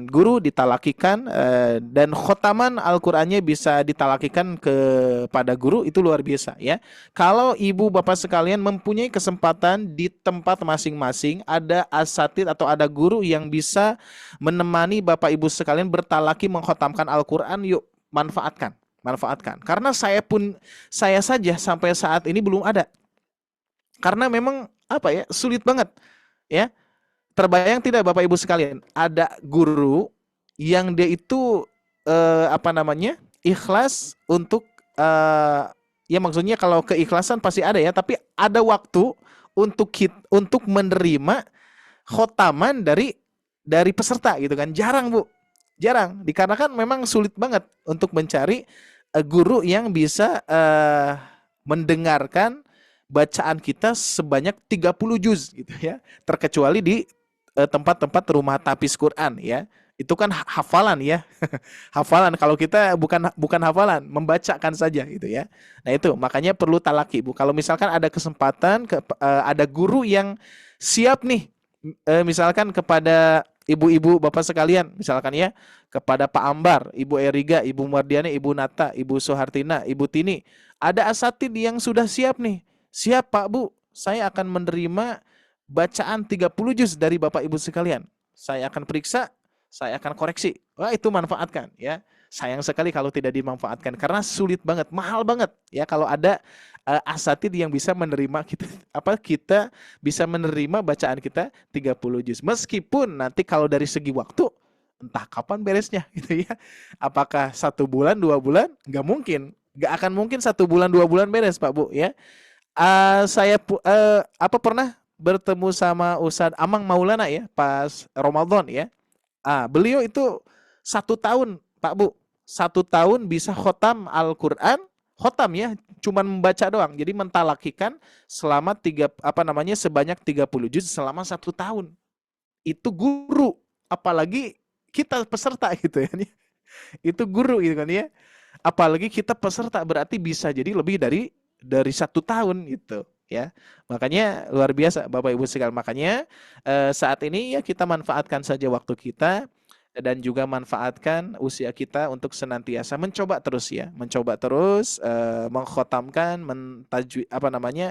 guru ditalakikan dan khotaman Al-Qur'annya bisa ditalakikan kepada guru, itu luar biasa ya. Kalau ibu bapak sekalian mempunyai kesempatan di tempat masing-masing ada asatid atau ada guru yang bisa menemani bapak ibu sekalian bertalaki mengkhotamkan Al-Qur'an, yuk manfaatkan. Karena saya saja sampai saat ini belum ada. Karena memang sulit banget ya. Terbayang tidak Bapak Ibu sekalian, ada guru yang dia itu ikhlas untuk ya maksudnya kalau keikhlasan pasti ada ya, tapi ada waktu untuk menerima khotaman dari peserta gitu kan. Jarang Bu. Jarang, dikarenakan memang sulit banget untuk mencari guru yang bisa mendengarkan bacaan kita sebanyak 30 juz gitu ya. Terkecuali di tempat-tempat rumah tapis Quran ya. Itu kan hafalan ya. Hafalan, kalau kita bukan hafalan, membacakan saja gitu ya. Nah, itu makanya perlu talaki Bu. Kalau misalkan ada kesempatan ada guru yang siap nih misalkan kepada ibu-ibu bapak sekalian, misalkan ya, kepada Pak Ambar, Ibu Eriga, Ibu Mardiani, Ibu Nata, Ibu Soehartina, Ibu Tini, ada asatid yang sudah siap nih. Siap Pak Bu, saya akan menerima bacaan 30 juz dari Bapak Ibu sekalian. Saya akan periksa, saya akan koreksi. Wah, itu manfaatkan ya. Sayang sekali kalau tidak dimanfaatkan karena sulit banget, mahal banget ya kalau ada asatid yang bisa menerima kita bisa menerima bacaan kita 30 juz. Meskipun nanti kalau dari segi waktu entah kapan beresnya gitu ya. Apakah 1 bulan, 2 bulan? Nggak mungkin. Nggak akan mungkin 1 bulan, 2 bulan beres Pak Bu ya. Saya pernah bertemu sama Ustadz Amang Maulana ya pas Ramadan ya. Beliau itu 1 tahun Pak Bu, 1 tahun bisa khotam Al-Qur'an, khotam ya, cuman membaca doang. Jadi mentalakikan selama sebanyak 30 juz selama 1 tahun. Itu guru, apalagi kita peserta gitu ya. Itu guru gitu kan ya. Apalagi kita peserta berarti bisa jadi lebih dari 1 tahun gitu ya. Makanya luar biasa Bapak Ibu sekalian. Makanya saat ini ya kita manfaatkan saja waktu kita dan juga manfaatkan usia kita untuk senantiasa mencoba terus mengkhotamkan,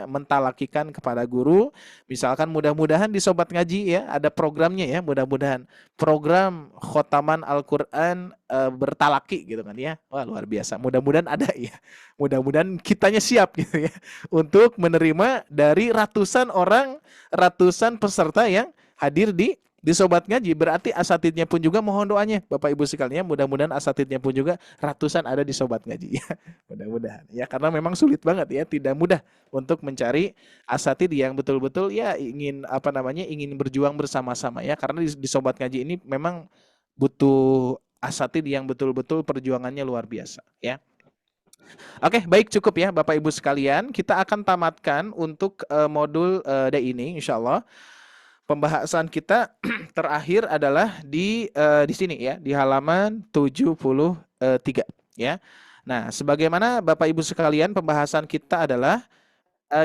mentalakikan kepada guru. Misalkan mudah-mudahan di Sobat Ngaji ya ada programnya ya, mudah-mudahan program khotaman Al-Qur'an bertalaki gitu kan ya. Wah, luar biasa. Mudah-mudahan ada ya. Mudah-mudahan kitanya siap gitu ya untuk menerima dari ratusan peserta yang hadir di Sobat Ngaji. Berarti asatidnya pun juga mohon doanya Bapak Ibu sekalian, mudah-mudahan asatidnya pun juga ratusan ada di Sobat Ngaji ya. Mudah-mudahan ya, karena memang sulit banget ya, tidak mudah untuk mencari asatid yang betul-betul ya ingin berjuang bersama-sama ya, karena di Sobat Ngaji ini memang butuh asatid yang betul-betul perjuangannya luar biasa ya. Oke, baik, cukup ya Bapak Ibu sekalian. Kita akan tamatkan untuk modul D ini insyaallah. Pembahasan kita terakhir adalah di sini ya, di halaman 73 ya. Nah, sebagaimana Bapak Ibu sekalian, pembahasan kita adalah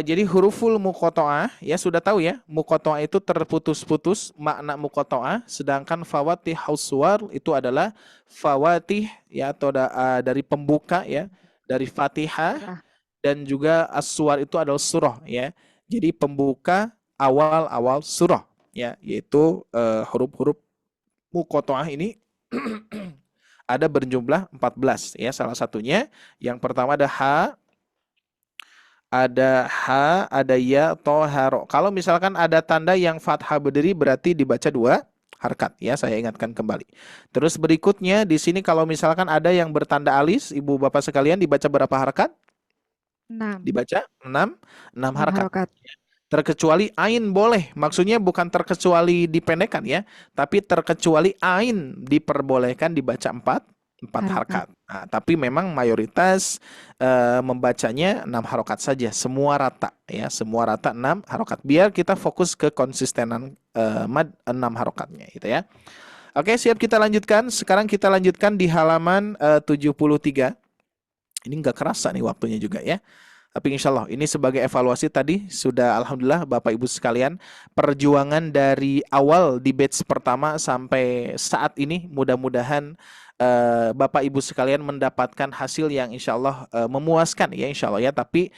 jadi huruful muqatta'ah ya, sudah tahu ya, muqatta'ah itu terputus-putus, makna muqatta'ah, sedangkan fawatih suwar itu adalah fawatih ya, atau dari pembuka ya, dari Fatihah, dan juga as-suwar itu adalah surah ya. Jadi pembuka awal-awal surah ya, yaitu huruf-huruf muqatta'ah ini ada berjumlah 14 ya. Salah satunya yang pertama ada ada ya, to, haro. Kalau misalkan ada tanda yang fathah berdiri berarti dibaca 2 harkat ya, saya ingatkan kembali. Terus berikutnya di sini kalau misalkan ada yang bertanda alis, Ibu Bapak sekalian, dibaca berapa harkat? 6 Dibaca 6 harkat. harokat. Terkecuali ain boleh, maksudnya bukan terkecuali dipendekkan ya, tapi terkecuali ain diperbolehkan dibaca 4 harkat. Nah, tapi memang mayoritas membacanya 6 harokat saja, semua rata ya, semua rata 6 harokat. Biar kita fokus ke konsistenan mad 6 harokatnya gitu ya. Oke, siap, kita lanjutkan. Sekarang kita lanjutkan di halaman 73. Ini nggak kerasa nih waktunya juga ya. Tapi insya Allah ini sebagai evaluasi tadi sudah, alhamdulillah Bapak Ibu sekalian, perjuangan dari awal di batch pertama sampai saat ini mudah-mudahan Bapak Ibu sekalian mendapatkan hasil yang insya Allah memuaskan ya, insya Allah ya. Tapi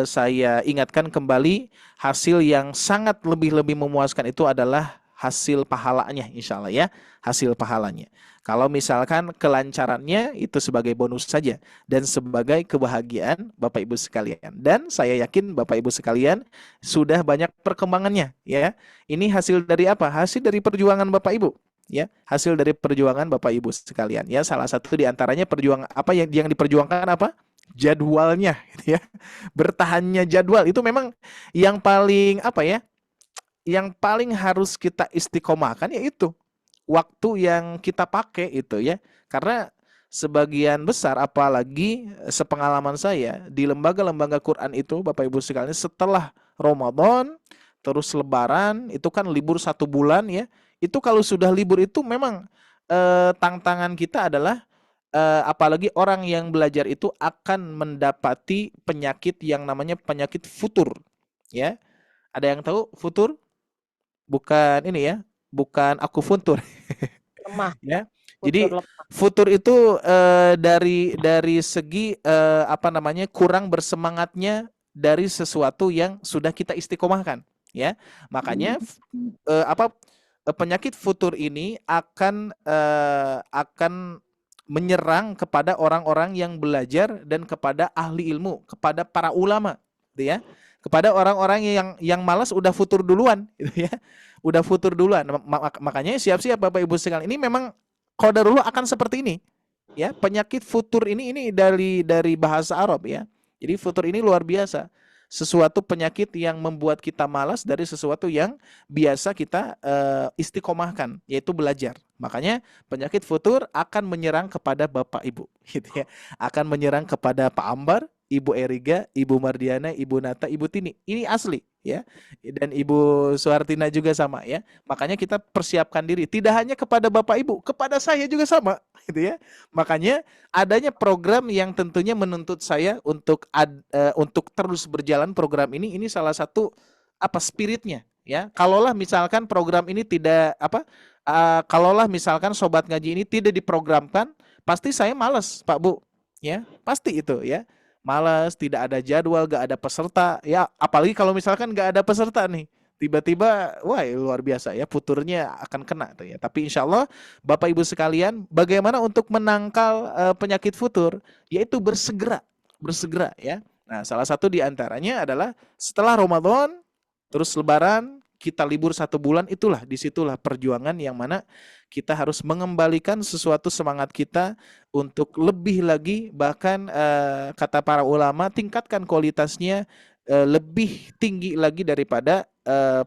saya ingatkan kembali, hasil yang sangat lebih memuaskan itu adalah hasil pahalanya, insya Allah ya, hasil pahalanya. Kalau misalkan kelancarannya itu sebagai bonus saja dan sebagai kebahagiaan Bapak Ibu sekalian. Dan saya yakin Bapak Ibu sekalian sudah banyak perkembangannya ya. Ini hasil dari apa? Hasil dari perjuangan Bapak Ibu ya. Hasil dari perjuangan Bapak Ibu sekalian ya. Salah satu di antaranya perjuangan apa yang diperjuangkan apa? Jadwalnya gitu ya. Bertahannya jadwal itu memang yang paling apa ya? Yang paling harus kita istiqomahkan, yaitu waktu yang kita pakai itu ya. Karena sebagian besar, apalagi sepengalaman saya di lembaga-lembaga Quran itu Bapak Ibu sekalian, setelah Ramadan terus Lebaran itu kan libur 1 bulan ya. Itu kalau sudah libur itu memang tantangan kita adalah apalagi orang yang belajar itu akan mendapati penyakit yang namanya penyakit futur ya. Ada yang tahu futur? Bukan ini ya, bukan aku funtur. Lemah. Ya. Futur Jadi lemah. futur itu dari segi apa namanya, kurang bersemangatnya dari sesuatu yang sudah kita istiqomahkan ya. Makanya penyakit futur ini akan menyerang kepada orang-orang yang belajar dan kepada ahli ilmu, kepada para ulama gitu ya. Kepada orang-orang yang malas udah futur duluan gitu ya. Udah futur duluan. Makanya siap-siap Bapak Ibu sekalian. Ini memang qadarullah akan seperti ini. Ya, penyakit futur ini dari bahasa Arab ya. Jadi futur ini luar biasa. Sesuatu penyakit yang membuat kita malas dari sesuatu yang biasa kita istiqomahkan, yaitu belajar. Makanya penyakit futur akan menyerang kepada Bapak Ibu gitu ya. Akan menyerang kepada Pak Ambar, Ibu Eriga, Ibu Mardiana, Ibu Nata, Ibu Tini. Ini asli ya. Dan Ibu Suhartina juga sama ya. Makanya kita persiapkan diri, tidak hanya kepada Bapak Ibu, kepada saya juga sama gitu ya. Makanya adanya program yang tentunya menuntut saya untuk terus berjalan program ini salah satu apa spiritnya ya. Kalaulah misalkan program ini tidak kalaulah misalkan sobat ngaji ini tidak diprogramkan, pasti saya malas, Pak Bu. Ya, pasti itu ya. Malas, tidak ada jadwal, gak ada peserta. Ya, apalagi kalau misalkan gak ada peserta nih. Tiba-tiba, wah luar biasa ya, futurnya akan kena tuh ya. Tapi insya Allah Bapak Ibu sekalian, bagaimana untuk menangkal penyakit futur? Yaitu bersegera ya. Nah, salah satu di antaranya adalah setelah Ramadan, terus Lebaran, kita libur 1 bulan, disitulah perjuangan yang mana kita harus mengembalikan sesuatu semangat kita untuk lebih lagi, bahkan kata para ulama, tingkatkan kualitasnya lebih tinggi lagi daripada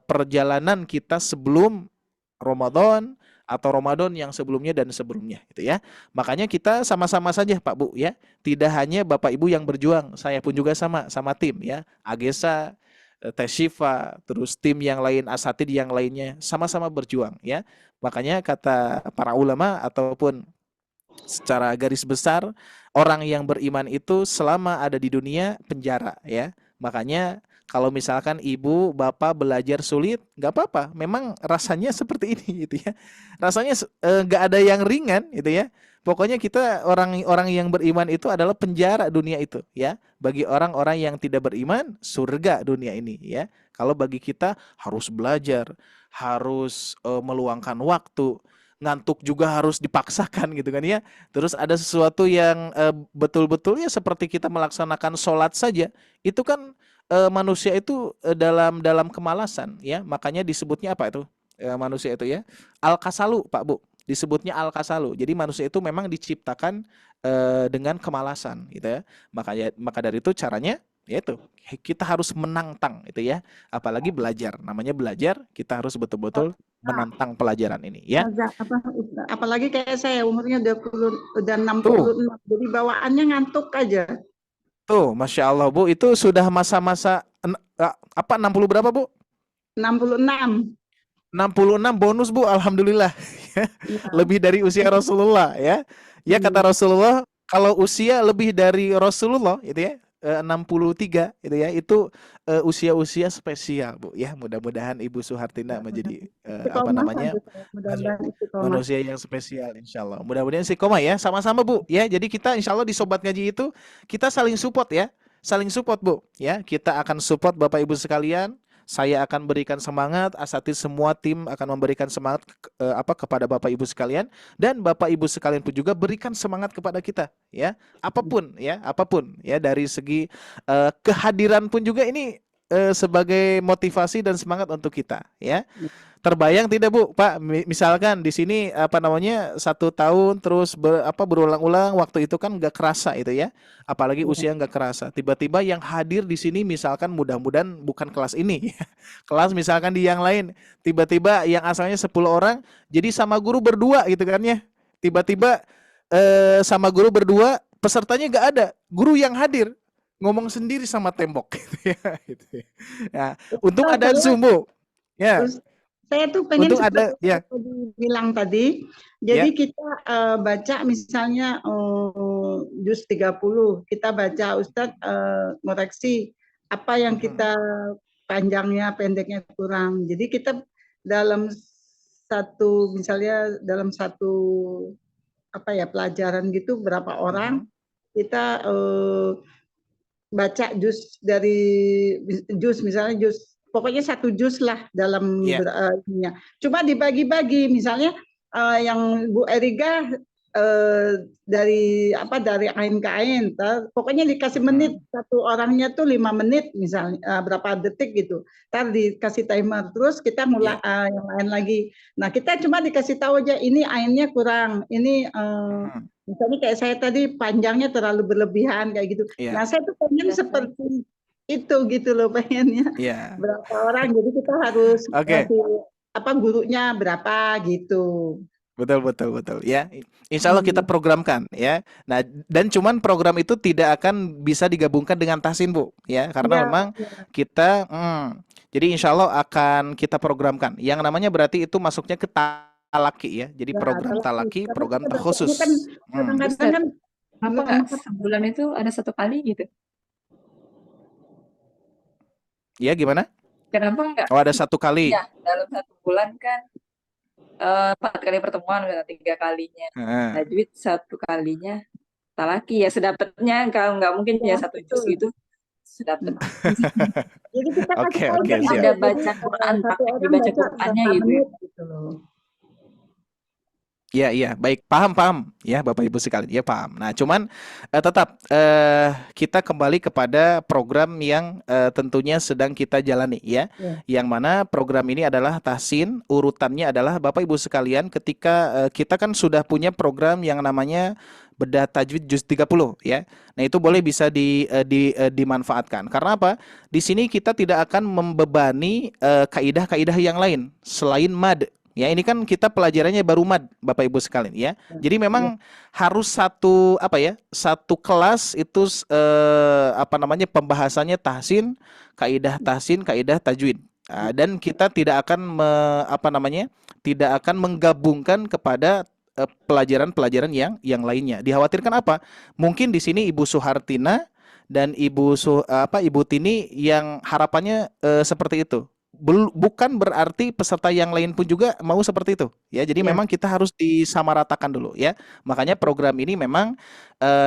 perjalanan kita sebelum Ramadan atau Ramadan yang sebelumnya dan sebelumnya gitu ya. Makanya kita sama-sama saja Pak Bu ya. Tidak hanya Bapak Ibu yang berjuang, saya pun juga sama tim ya. Agesa, Teh Syifa, terus tim yang lain, asatid yang lainnya sama-sama berjuang ya. Makanya kata para ulama ataupun secara garis besar orang yang beriman itu selama ada di dunia penjara ya. Makanya kalau misalkan ibu bapak belajar sulit, nggak apa-apa. Memang rasanya seperti ini gitu ya. Rasanya nggak ada yang ringan gitu ya. Pokoknya kita orang-orang yang beriman itu adalah penjara dunia itu ya. Bagi orang-orang yang tidak beriman, surga dunia ini ya. Kalau bagi kita harus belajar, harus meluangkan waktu, ngantuk juga harus dipaksakan gitu kan ya. Terus ada sesuatu yang betul-betul ya seperti kita melaksanakan sholat saja, itu kan manusia itu dalam kemalasan ya. Makanya disebutnya apa itu manusia itu ya? Al-kasalu Pak Bu. Disebutnya al-kasalu. Jadi manusia itu memang diciptakan dengan kemalasan gitu ya. Maka dari itu caranya yaitu kita harus menantang itu ya. Apalagi belajar. Namanya belajar, kita harus betul-betul menantang pelajaran ini ya. Apalagi kayak saya umurnya udah 66, Tuh. jadi bawaannya ngantuk aja. Tuh, Masya Allah Bu, itu sudah masa-masa apa 60 berapa Bu? 66. 66 bonus Bu, alhamdulillah. Lebih dari usia Rasulullah ya. Ya kata Rasulullah, kalau usia lebih dari Rasulullah itu ya 63 itu ya, itu usia-usia spesial Bu ya. Mudah-mudahan Ibu Suhartina menjadi apa namanya? Manusia yang spesial insya Allah. Mudah-mudahan istiqomah ya, sama-sama Bu ya. Jadi kita insya Allah di Sobat Ngaji itu kita saling support ya. Saling support Bu ya. Kita akan support Bapak Ibu sekalian. Saya akan berikan semangat, asatidz semua tim akan memberikan semangat kepada Bapak Ibu sekalian, dan Bapak Ibu sekalian pun juga berikan semangat kepada kita ya. Apapun ya dari segi kehadiran pun juga ini sebagai motivasi dan semangat untuk kita ya. Terbayang tidak Bu, Pak, misalkan di sini apa namanya 1 tahun terus berulang-ulang, waktu itu kan nggak kerasa itu ya, apalagi usia nggak kerasa. Tiba-tiba yang hadir di sini misalkan mudah-mudahan bukan kelas ini, kelas misalkan di yang lain, tiba-tiba yang asalnya 10 orang jadi sama guru berdua gitu kan ya. Tiba-tiba sama guru berdua, pesertanya nggak ada, guru yang hadir ngomong sendiri sama tembok gitu ya. Gitu ya. Nah, untung ada Zoom Bu. Ya. Saya tuh pengen untung ada ya. Bilang tadi, jadi kita baca misalnya juz 30, kita baca Ustadz ngoreksi apa yang kita panjangnya, pendeknya kurang. Jadi kita dalam satu misalnya dalam satu pelajaran gitu berapa orang kita baca juz dari juz misalnya juz, pokoknya 1 juz lah dalam ininya. Cuma dibagi-bagi, misalnya yang Bu Eriga dari ain ke ain, pokoknya dikasih menit, satu orangnya tuh 5 menit misalnya, berapa detik gitu. Ntar dikasih timer, terus kita mulai yang lain lagi. Nah kita cuma dikasih tahu aja ini ainnya kurang, ini misalnya kayak saya tadi panjangnya terlalu berlebihan kayak gitu. Nah saya tuh pengen seperti itu gitu loh pengennya. Berapa orang, jadi kita harus gurunya berapa gitu. Betul ya. Insya Allah kita programkan ya. Nah, dan cuman program itu tidak akan bisa digabungkan dengan tahsin Bu ya, karena memang kita jadi insya Allah akan kita programkan. Yang namanya berarti itu masuknya ke talaki ya. Jadi program talaki, program khusus. Kadang-kadang apa nggak sebulan itu ada 1 kali gitu? Ya gimana? Kenapa enggak? Oh ada 1 kali. Ya dalam 1 bulan kan 4 kali pertemuan, 3 kalinya tajwid, 1 kalinya talaki ya sedapatnya. Kalau nggak mungkin ya 1 juz gitu sedapat. Jadi kita ada baca Quran, dibaca Qurannya gitu loh. Iya, baik, paham ya Bapak Ibu sekalian, ya paham. Nah, cuman tetap kita kembali kepada program yang tentunya sedang kita jalani ya. Yang mana program ini adalah tahsin, urutannya adalah Bapak Ibu sekalian ketika kita kan sudah punya program yang namanya bedah tajwid juz 30 ya. Nah, itu boleh bisa dimanfaatkan. Karena apa? Di sini kita tidak akan membebani kaidah-kaidah yang lain selain mad. Ya, ini kan kita pelajarannya baru mad, Bapak Ibu sekalian ya. Jadi memang harus satu kelas itu pembahasannya tahsin, kaidah tajwid. Dan kita tidak akan tidak akan menggabungkan kepada pelajaran-pelajaran yang lainnya. Dikhawatirkan apa? Mungkin di sini Ibu Suhartina dan Ibu Tini yang harapannya seperti itu. Bukan berarti peserta yang lain pun juga mau seperti itu ya. Jadi memang kita harus disamaratakan dulu ya. Makanya program ini memang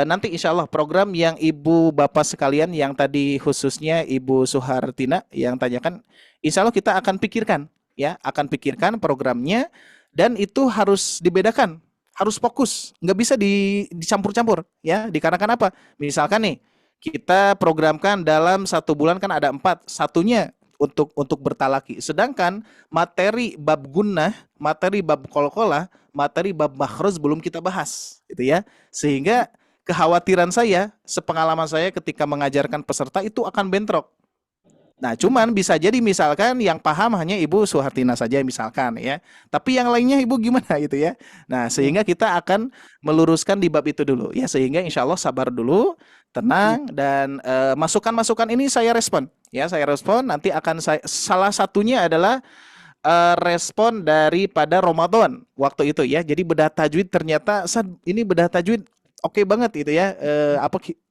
nanti insya Allah program yang Ibu Bapak sekalian yang tadi khususnya Ibu Suhartina yang tanyakan, insya Allah kita akan pikirkan ya, akan pikirkan programnya, dan itu harus dibedakan, harus fokus, nggak bisa dicampur-campur ya. Dikarenakan apa? Misalkan nih kita programkan dalam 1 bulan kan ada 4, satunya untuk bertalaki. Sedangkan materi bab gunnah, materi bab qalqalah, materi bab makhraj belum kita bahas, gitu ya. Sehingga kekhawatiran saya, sepengalaman saya ketika mengajarkan peserta itu akan bentrok. Nah, cuman bisa jadi misalkan yang paham hanya Ibu Suhartina saja misalkan ya. Tapi yang lainnya Ibu gimana gitu ya. Nah, sehingga kita akan meluruskan di bab itu dulu ya. Sehingga insya Allah sabar dulu, tenang, dan masukan-masukan ini saya respon. Ya, saya respon, nanti akan salah satunya adalah respon daripada Ramadan waktu itu ya. Jadi bedah tajwid ternyata ini bedah tajwid oke banget gitu ya,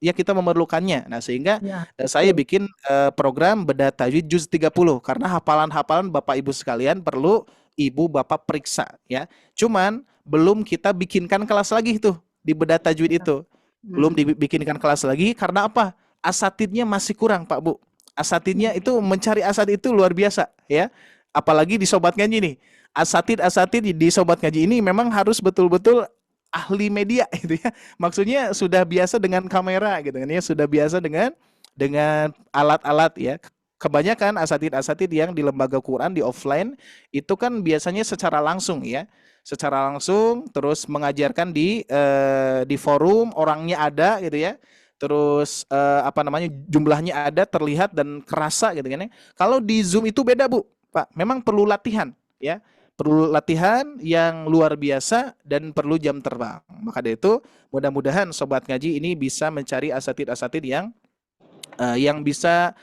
ya kita memerlukannya. Nah, sehingga saya bikin program bedah tajwid juz 30 karena hafalan-hafalan Bapak Ibu sekalian perlu Ibu Bapak periksa ya. Cuman belum kita bikinkan kelas lagi itu di bedah tajwid itu. Belum dibikinkan kelas lagi karena apa? Asatidnya masih kurang, Pak Bu. Asatidnya itu mencari asatid itu luar biasa ya. Apalagi di Sobat Ngaji nih. Asatid di Sobat Ngaji ini memang harus betul-betul ahli media gitu ya. Maksudnya sudah biasa dengan kamera gitu kan ya, sudah biasa dengan alat-alat ya. Kebanyakan asatid yang di lembaga Quran di offline itu kan biasanya secara langsung ya. Secara langsung terus mengajarkan di forum, orangnya ada gitu ya. Terus jumlahnya ada, terlihat dan kerasa gitu kan ya. Kalau di Zoom itu beda, Bu. Pak, memang perlu latihan ya. Perlu latihan yang luar biasa dan perlu jam terbang. Maka dari itu mudah-mudahan Sobat Ngaji ini bisa mencari asatid-asatid yang bisa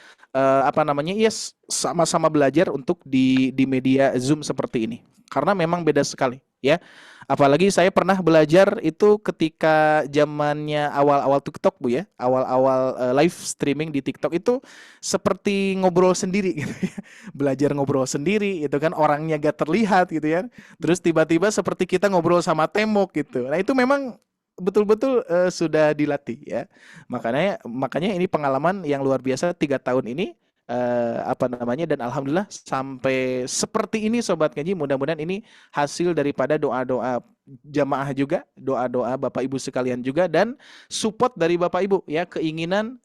sama-sama belajar untuk di media Zoom seperti ini. Karena memang beda sekali ya. Apalagi saya pernah belajar itu ketika zamannya awal-awal TikTok Bu ya. Awal-awal live streaming di TikTok itu seperti ngobrol sendiri gitu ya. Belajar ngobrol sendiri itu kan, orangnya gak terlihat gitu ya. Terus tiba-tiba seperti kita ngobrol sama tembok gitu. Nah, itu memang betul-betul sudah dilatih ya. Makanya ini pengalaman yang luar biasa 3 tahun ini. Dan alhamdulillah sampai seperti ini Sobat Ngaji. Mudah-mudahan ini hasil daripada doa-doa jamaah juga, doa-doa Bapak Ibu sekalian juga, dan support dari Bapak Ibu ya, keinginan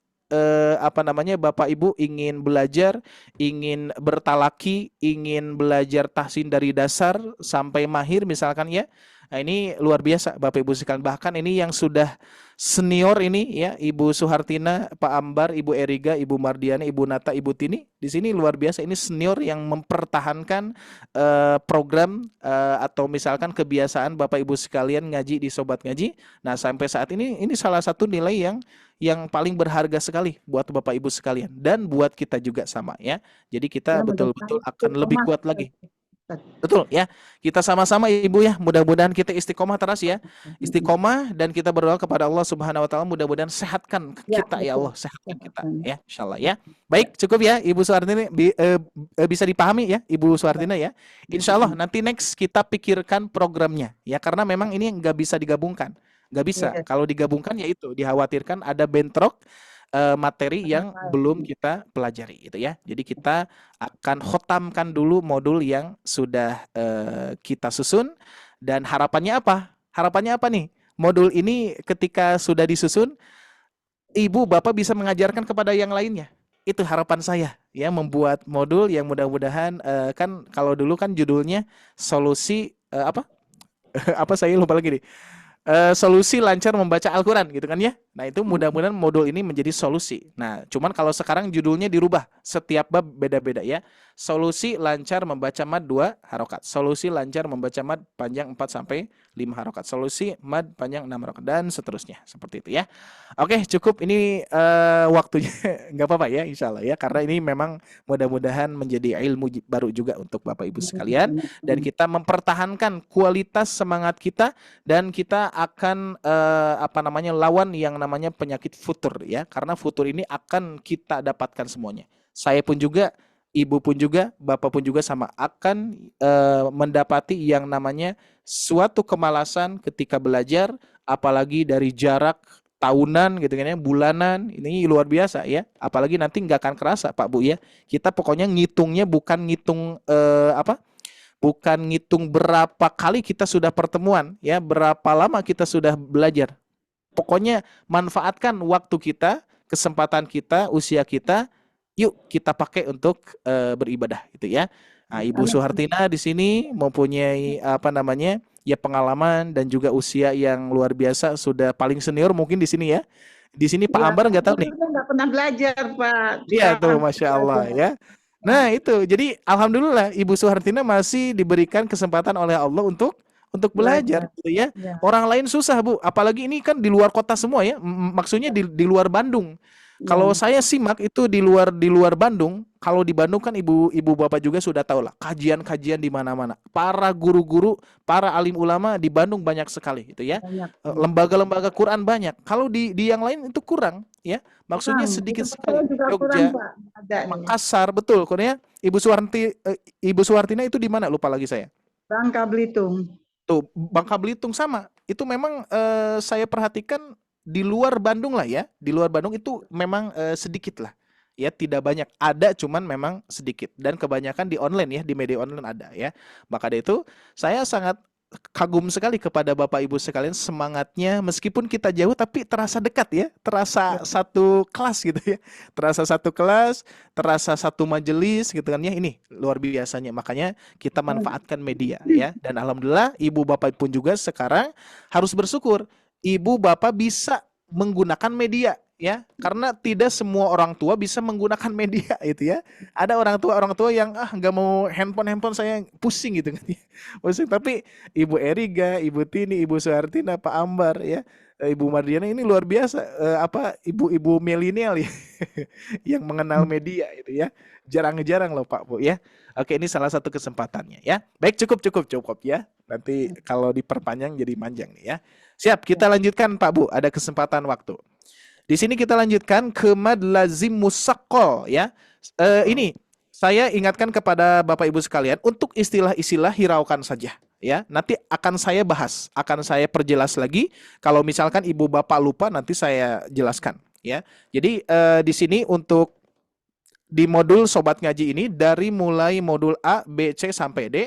Bapak Ibu ingin belajar, ingin bertalaki, ingin belajar tahsin dari dasar sampai mahir misalkan ya. Nah, ini luar biasa Bapak Ibu sekalian. Bahkan ini yang sudah senior ini ya, Ibu Suhartina, Pak Ambar, Ibu Eriga, Ibu Mardiana, Ibu Nata, Ibu Tini. Di sini luar biasa, ini senior yang mempertahankan program atau misalkan kebiasaan Bapak Ibu sekalian ngaji di Sobat Ngaji. Nah, sampai saat ini salah satu nilai yang paling berharga sekali buat Bapak Ibu sekalian dan buat kita juga sama ya. Jadi kita betul-betul akan lebih kuat lagi. Betul ya, kita sama-sama Ibu ya, mudah-mudahan kita istiqomah terus ya, istiqomah, dan kita berdoa kepada Allah Subhanahu Wa Taala mudah-mudahan sehatkan kita ya Allah, sehatkan kita ya, insyaallah ya. Baik, cukup ya Ibu Suhartina, bisa dipahami ya Ibu Suhartina ya. Insyaallah nanti next kita pikirkan programnya ya, karena memang ini nggak bisa digabungkan, nggak bisa. Kalau digabungkan ya itu dikhawatirkan ada bentrok materi yang belum kita pelajari gitu ya. Jadi kita akan khotamkan dulu modul yang sudah kita susun, dan harapannya apa? Harapannya apa nih? Modul ini ketika sudah disusun, Ibu Bapak bisa mengajarkan kepada yang lainnya. Itu harapan saya ya, membuat modul yang mudah-mudahan kan kalau dulu kan judulnya solusi apa saya lupa lagi nih. solusi lancar membaca Al-Quran gitu kan ya. Nah itu mudah-mudahan modul ini menjadi solusi. Nah cuman kalau sekarang judulnya dirubah, setiap bab beda-beda ya. Solusi lancar membaca mad 2 harokat. Solusi lancar membaca mad panjang 4 sampai 5 harokat. Solusi mad panjang 6 harokat dan seterusnya. Seperti itu ya. Oke cukup ini waktunya nggak apa-apa ya insya Allah ya. Karena ini memang mudah-mudahan menjadi ilmu baru juga untuk Bapak Ibu sekalian. Dan kita mempertahankan kualitas semangat kita dan kita akan lawan yang namanya penyakit futur ya, karena futur ini akan kita dapatkan semuanya. Saya pun juga, ibu pun juga, bapak pun juga sama akan mendapati yang namanya suatu kemalasan ketika belajar, apalagi dari jarak tahunan gitu kan ya, bulanan, ini luar biasa ya. Apalagi nanti nggak akan kerasa Pak Bu ya. Kita pokoknya ngitungnya bukan ngitung bukan ngitung berapa kali kita sudah pertemuan ya, berapa lama kita sudah belajar. Pokoknya manfaatkan waktu kita, kesempatan kita, usia kita, yuk kita pakai untuk beribadah gitu ya. Nah, Ibu Suhartina di sini mempunyai ya pengalaman dan juga usia yang luar biasa, sudah paling senior mungkin di sini ya. Di sini Pak Ambar nggak tahu nih. Nggak pernah belajar Pak. Iya tuh, Masya Allah ya. Nah itu, jadi alhamdulillah Ibu Suhartina masih diberikan kesempatan oleh Allah untuk belajar gitu ya. Orang lain susah Bu, apalagi ini kan di luar kota semua ya. Maksudnya di luar Bandung. Kalau saya simak itu di luar Bandung. Kalau di Bandung kan ibu bapak juga sudah tahu lah, kajian-kajian di mana-mana. Para guru-guru, para alim ulama di Bandung banyak sekali gitu ya. Lembaga-lembaga Quran banyak. Kalau di yang lain itu kurang ya. Maksudnya sedikit sekali. Jogja, Makassar, betul. Korea Ibu Suhartina itu di mana? Lupa lagi saya. Bangka Belitung. Tuh, Bangka Belitung sama. Itu memang saya perhatikan di luar Bandung lah ya. Di luar Bandung itu memang sedikit lah. Ya, tidak banyak. Ada, cuman memang sedikit. Dan kebanyakan di online ya, di media online ada ya. Maka dari itu, saya sangat kagum sekali kepada Bapak Ibu sekalian, semangatnya meskipun kita jauh tapi terasa dekat ya. Terasa satu kelas gitu ya. Terasa satu kelas, terasa satu majelis gitu kan ya. Ini luar biasanya. Makanya kita manfaatkan media ya. Dan alhamdulillah Ibu Bapak pun juga sekarang harus bersyukur. Ibu Bapak bisa menggunakan media ya, karena tidak semua orang tua bisa menggunakan media itu ya. Ada orang tua yang nggak mau handphone saya pusing gitu kan ya. Pusing. Tapi Ibu Eriga, Ibu Tini, Ibu Suhartina, Pak Ambar ya, Ibu Mardiana ini luar biasa, ibu-ibu milenial ya yang mengenal media itu ya. Jarang-jarang loh Pak Bu ya. Oke, ini salah satu kesempatannya ya. Baik, cukup ya. Nanti kalau diperpanjang jadi manjang nih ya. Siap, kita lanjutkan Pak Bu, ada kesempatan waktu. Di sini kita lanjutkan ke mad lazim musaqqal ya. Ini saya ingatkan kepada Bapak Ibu sekalian untuk istilah-istilah hiraukan saja ya. Nanti akan saya bahas, akan saya perjelas lagi. Kalau misalkan Ibu Bapak lupa nanti saya jelaskan ya. Jadi di sini untuk di modul Sobat Ngaji ini dari mulai modul A, B, C sampai D,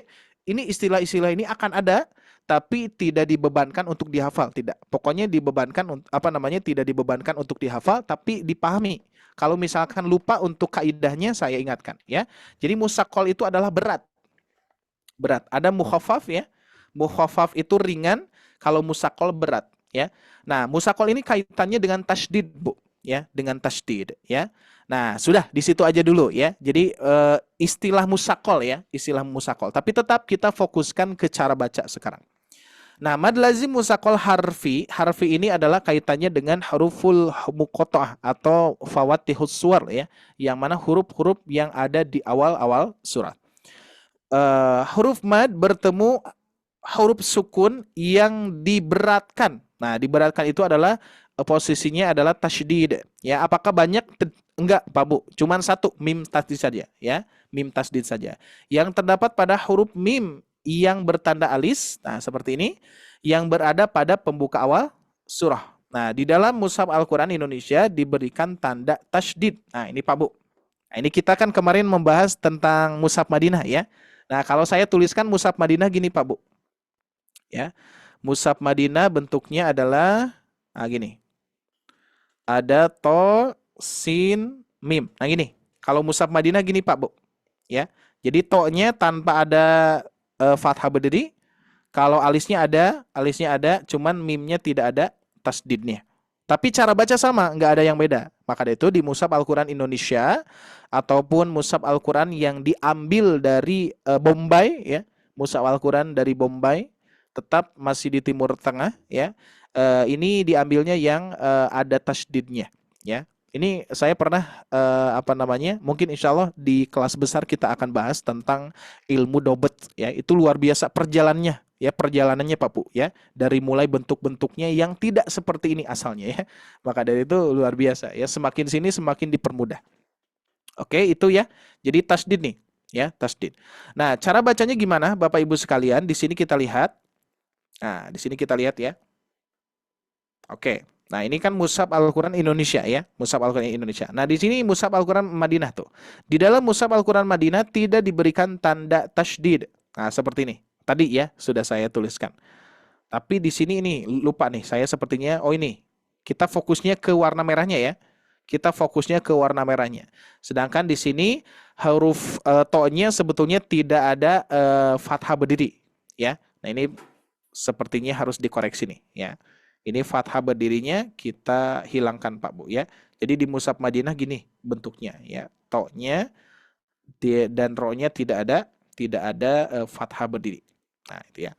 ini istilah-istilah ini akan ada, tapi tidak dibebankan untuk dihafal, tidak. Pokoknya dibebankan tidak dibebankan untuk dihafal, tapi dipahami. Kalau misalkan lupa untuk kaidahnya saya ingatkan ya. Jadi musaqqal itu adalah berat. Ada mukhaffaf ya. Mukhaffaf itu ringan, kalau musaqqal berat ya. Nah, musaqqal ini kaitannya dengan tasydid, Bu, ya, dengan tasydid ya. Nah, sudah di situ aja dulu ya. Jadi istilah musaqqal ya, istilah musaqqal. Tapi tetap kita fokuskan ke cara baca sekarang. Nah, mad lazim musaqqal harfi ini adalah kaitannya dengan huruful muqatta'ah atau fawatihus suwar ya, yang mana huruf-huruf yang ada di awal-awal surat. Huruf mad bertemu huruf sukun yang diberatkan. Nah, diberatkan itu adalah posisinya adalah tasydid ya. Apakah banyak? Enggak, Pak Bu. Cuman satu, mim tasdid saja ya. Mim tasdid saja. Yang terdapat pada huruf mim yang bertanda alis, nah seperti ini, yang berada pada pembuka awal surah. Nah, di dalam mushaf Al-Quran Indonesia diberikan tanda tasydid. Nah, ini Pak Bu. Nah, ini kita kan kemarin membahas tentang mushaf Madinah ya. Nah, kalau saya tuliskan mushaf Madinah gini Pak Bu. Ya. Mushaf Madinah bentuknya adalah gini. Ada to, sin, mim. Nah, gini. Kalau mushaf Madinah gini Pak Bu. Ya. Jadi to-nya tanpa ada fathah berdiri, Kalau alisnya ada, cuman mimnya tidak ada tasdidnya. Tapi cara baca sama, nggak ada yang beda. Maka dari itu di Mushaf Al-Quran Indonesia ataupun Mushaf Al-Quran yang diambil dari Bombay, ya, Mushaf Al-Quran dari Bombay, tetap masih di Timur Tengah, ya. Ini diambilnya yang ada tasdidnya, ya. Ini saya pernah mungkin insya Allah di kelas besar kita akan bahas tentang ilmu dobet, ya. Itu luar biasa perjalanannya, ya, perjalanannya Pak Bu, ya, dari mulai bentuk-bentuknya yang tidak seperti ini asalnya, ya. Maka dari itu luar biasa, ya, semakin sini semakin dipermudah. Oke, itu ya. Jadi tasdid nih, ya, tasdid. Nah, cara bacanya gimana Bapak Ibu sekalian? Di sini kita lihat. Nah, di sini kita lihat, ya. Oke. Nah, ini kan Mushaf Al-Quran Indonesia, ya. Mushaf Al-Quran Indonesia. Nah, di sini Mushaf Al-Quran Madinah tuh. Di dalam Mushaf Al-Quran Madinah tidak diberikan tanda tasdid. Nah, seperti ini. Tadi, ya, sudah saya tuliskan. Tapi di sini ini lupa nih. Saya sepertinya, ini. Kita fokusnya ke warna merahnya, ya. Kita fokusnya ke warna merahnya. Sedangkan di sini huruf to-nya sebetulnya tidak ada fathah berdiri, ya. Nah, ini sepertinya harus dikoreksi nih, ya. Ini fathah berdirinya kita hilangkan Pak Bu, ya. Jadi di Mushaf Madinah gini bentuknya, ya. To-nya dan ro-nya tidak ada fathah berdiri. Nah, itu, ya.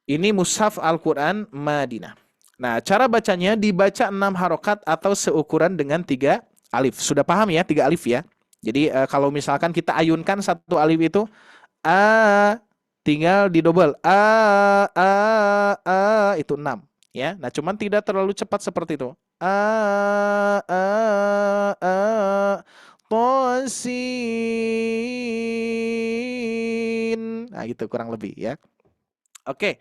Ini Mushaf Al-Quran Madinah. Nah, cara bacanya dibaca 6 harokat atau seukuran dengan 3 alif. Sudah paham ya 3 alif, ya? Jadi kalau misalkan kita ayunkan 1 alif itu tinggal didobel itu 6, ya. Nah, cuman tidak terlalu cepat seperti itu. Tosin. Nah, gitu kurang lebih, ya. Oke.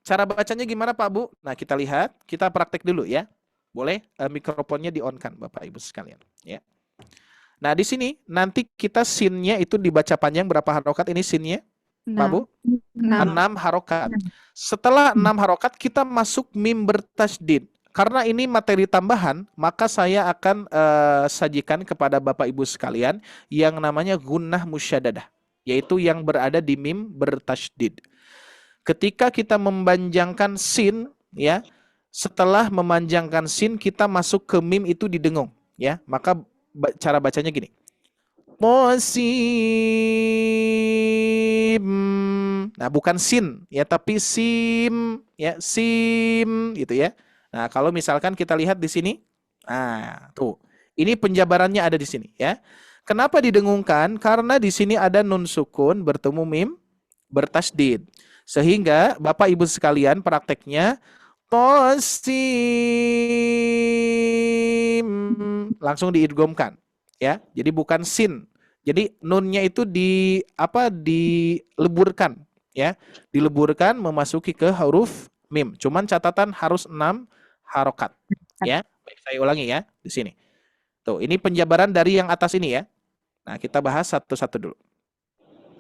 Cara bacanya gimana Pak Bu? Nah, kita lihat, kita praktek dulu, ya. Boleh mikrofonnya di-on-kan Bapak Ibu sekalian, ya. Nah, di sini nanti kita sinnya itu dibaca panjang berapa harokat ini sinnya? Pak Bu? 6 harokat. Setelah 6 harokat kita masuk mim bertasdid. Karena ini materi tambahan, maka saya akan sajikan kepada Bapak Ibu sekalian yang namanya gunnah musyaddadah, yaitu yang berada di mim bertasdid. Ketika kita memanjangkan sin, ya, setelah memanjangkan sin kita masuk ke mim itu didengung, ya. Maka cara bacanya gini. Mosim. Nah, bukan sin, ya, tapi sim, ya, sim, gitu, ya. Nah, kalau misalkan kita lihat di sini, nah, tuh, ini penjabarannya ada di sini, ya. Kenapa didengungkan? Karena di sini ada nun sukun bertemu mim bertasdid. Sehingga Bapak Ibu sekalian prakteknya tosim langsung diidghamkan, ya. Jadi bukan sin. Jadi nunnya itu dileburkan, ya. Dileburkan memasuki ke huruf mim. Cuman catatan harus 6 harokat, ya. Baik, saya ulangi, ya, di sini. Tuh, ini penjabaran dari yang atas ini, ya. Nah, kita bahas satu-satu dulu.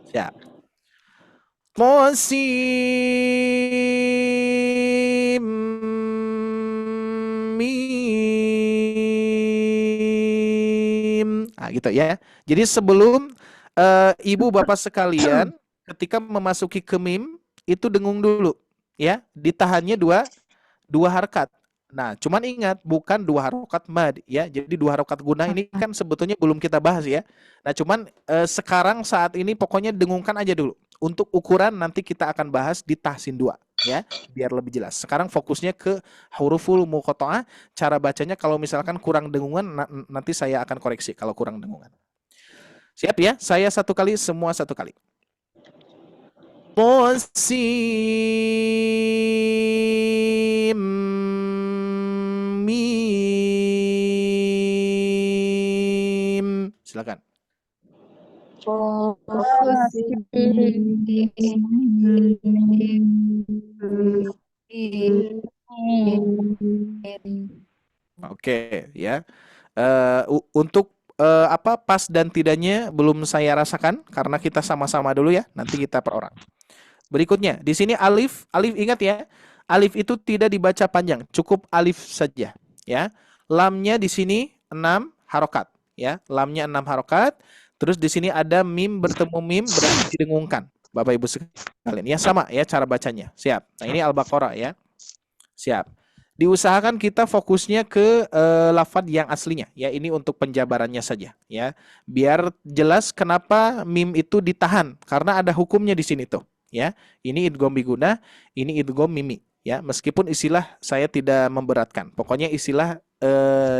Siap. Tosim mim. Nah, gitu, ya. Jadi sebelum ibu bapak sekalian ketika memasuki ke mim itu dengung dulu, ya. Ditahannya dua harokat. Nah, cuman ingat bukan 2 harokat mad, ya. Jadi 2 harokat gunnah ini kan sebetulnya belum kita bahas, ya. Nah, cuman sekarang saat ini pokoknya dengungkan aja dulu. Untuk ukuran nanti kita akan bahas di tahsin 2, ya, biar lebih jelas. Sekarang fokusnya ke huruful muqatta'ah. Cara bacanya kalau misalkan kurang dengungan nanti saya akan koreksi kalau kurang dengungan. Siap, ya? Saya satu kali, semua satu kali. Tosim mim. Silakan. Oke, ya. Untuk pas dan tidaknya belum saya rasakan karena kita sama-sama dulu, ya. Nanti kita per orang. Berikutnya, di sini alif ingat, ya. Alif itu tidak dibaca panjang, cukup alif saja, ya. Lamnya di sini 6 harokat, ya. Lamnya 6 harokat. Terus di sini ada mim bertemu mim berarti didengungkan, Bapak Ibu sekalian. Ya sama ya cara bacanya. Siap. Nah ini Al-Baqarah ya. Siap. Diusahakan kita fokusnya ke lafadz yang aslinya ya. Ini untuk penjabarannya saja ya. Biar jelas kenapa mim itu ditahan karena ada hukumnya di sini tuh ya. Ini idgham biguna, ini idgham mimi ya. Meskipun istilah saya tidak memberatkan. Pokoknya istilah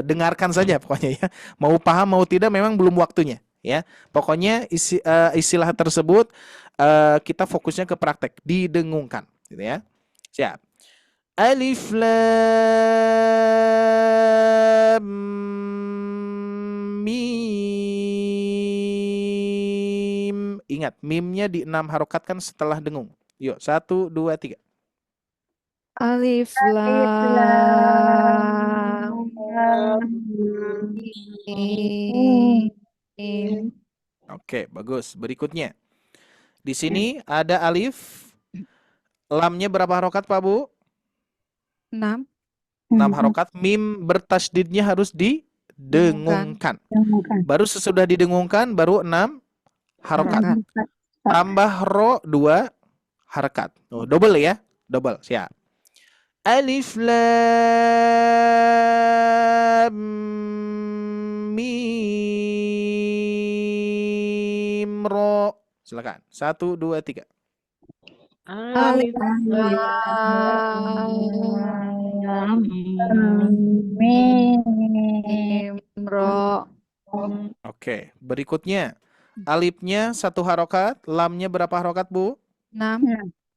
dengarkan saja pokoknya ya. Mau paham mau tidak memang belum waktunya ya. Pokoknya istilah tersebut kita fokusnya ke praktek, didengungkan gitu ya. Siap. Alif lam mim. Ingat, mimnya di 6 harokat kan setelah dengung. Yuk, 1, 2, 3. Alif Alif lam lam mim. mim. Oke, bagus. Berikutnya. Di sini ada alif. Lamnya berapa harokat, Pak Bu? 6. 6 harokat. Mim bertasdidnya harus didengungkan. Baru sesudah didengungkan, baru 6 harokat. Tambah ro 2 harokat. Oh, double ya. Double. Siap. Alif lam mim ro. Silakan. 1, 2, 3. Alif lam mim ro. Oke, berikutnya alifnya 1 harokat, lamnya berapa harokat, Bu? 6.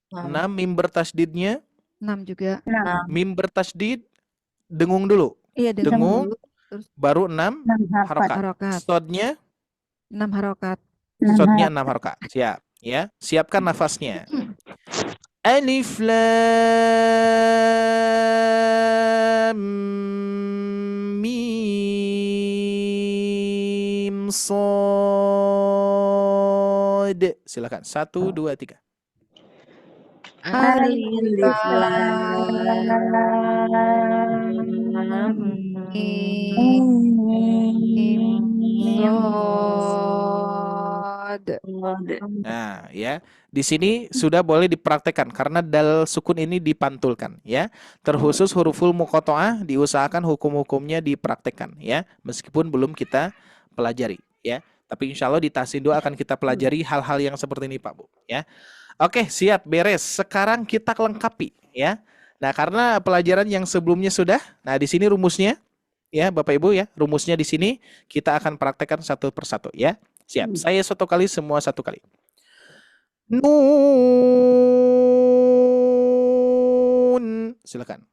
6, mim bertasdidnya 6 juga. mim bertasdid dengung dulu. Iya, Dengung dulu. Terus baru 6 harokat. harokat. Sodnya 6 harokat. Sodnya 6 harokat. Siap ya. Siapkan nafasnya. Alif lam mim sod. Silakan. 1, 2, 3. Alif lam mim sod. Nah, ya. Di sini sudah boleh dipraktekkan karena dal sukun ini dipantulkan, ya. Terkhusus huruful muqatta'ah diusahakan hukum-hukumnya dipraktekkan, ya. Meskipun belum kita pelajari, ya. Tapi insya Allah di Tahsin 2 akan kita pelajari hal-hal yang seperti ini, Pak Bu, ya. Oke, siap, beres. Sekarang kita lengkapi, ya. Nah, karena pelajaran yang sebelumnya sudah, nah di sini rumusnya, ya, Bapak Ibu, ya. Rumusnya di sini kita akan praktekkan satu persatu, ya. Siap. Saya satu kali, semua satu kali. Nun. Silakan.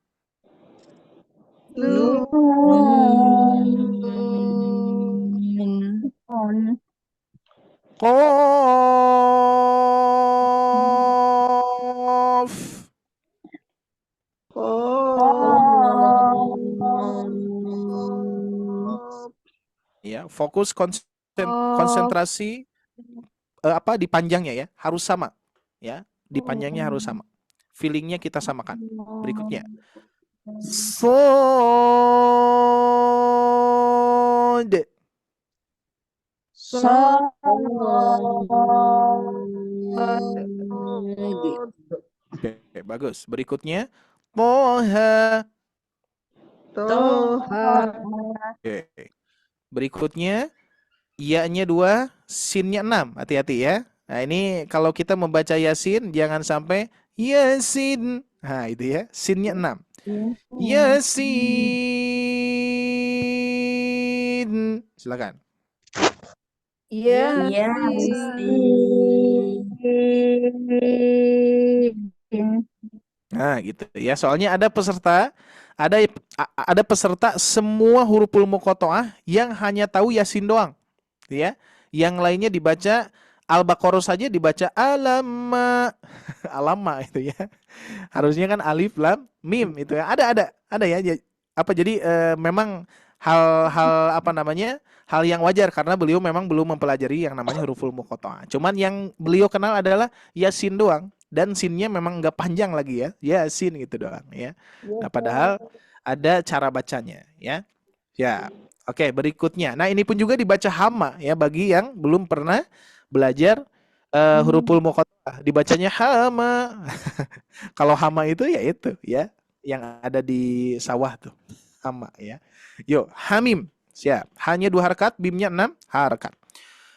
Qaf. Ya, fokus konsentrasi di panjangnya ya, harus sama. Ya, di panjangnya harus sama. Feelingnya kita samakan. Berikutnya. Sod. Oke, bagus. Berikutnya. Toha. Oke. Berikutnya. Iya-nya 2, sinnya 6. Hati-hati ya. Nah, ini kalau kita membaca Yasin jangan sampai Yasin. Nah, itu ya. Sinnya 6. Yasin. Silakan. Nah, gitu ya. Soalnya ada peserta semua huruful muqatta'ah yang hanya tahu Yasin doang. Ya, yang lainnya dibaca Al-Baqarah saja dibaca alama itu ya. Harusnya kan alif lam mim itu ya. Ada ya. Jadi memang hal yang wajar karena beliau memang belum mempelajari yang namanya huruful muqatta'ah. Cuman yang beliau kenal adalah Yasin doang dan sinnya memang enggak panjang lagi ya. Yasin gitu doang ya. Nah, padahal ada cara bacanya ya. Ya. Oke, berikutnya. Nah, ini pun juga dibaca hama ya bagi yang belum pernah belajar huruful muqatta'ah dibacanya hama. Kalau hama itu ya itu ya yang ada di sawah tuh. Hama ya. Yuk, hamim. Siap. Hanya 2 harakat, bimnya 6 harakat.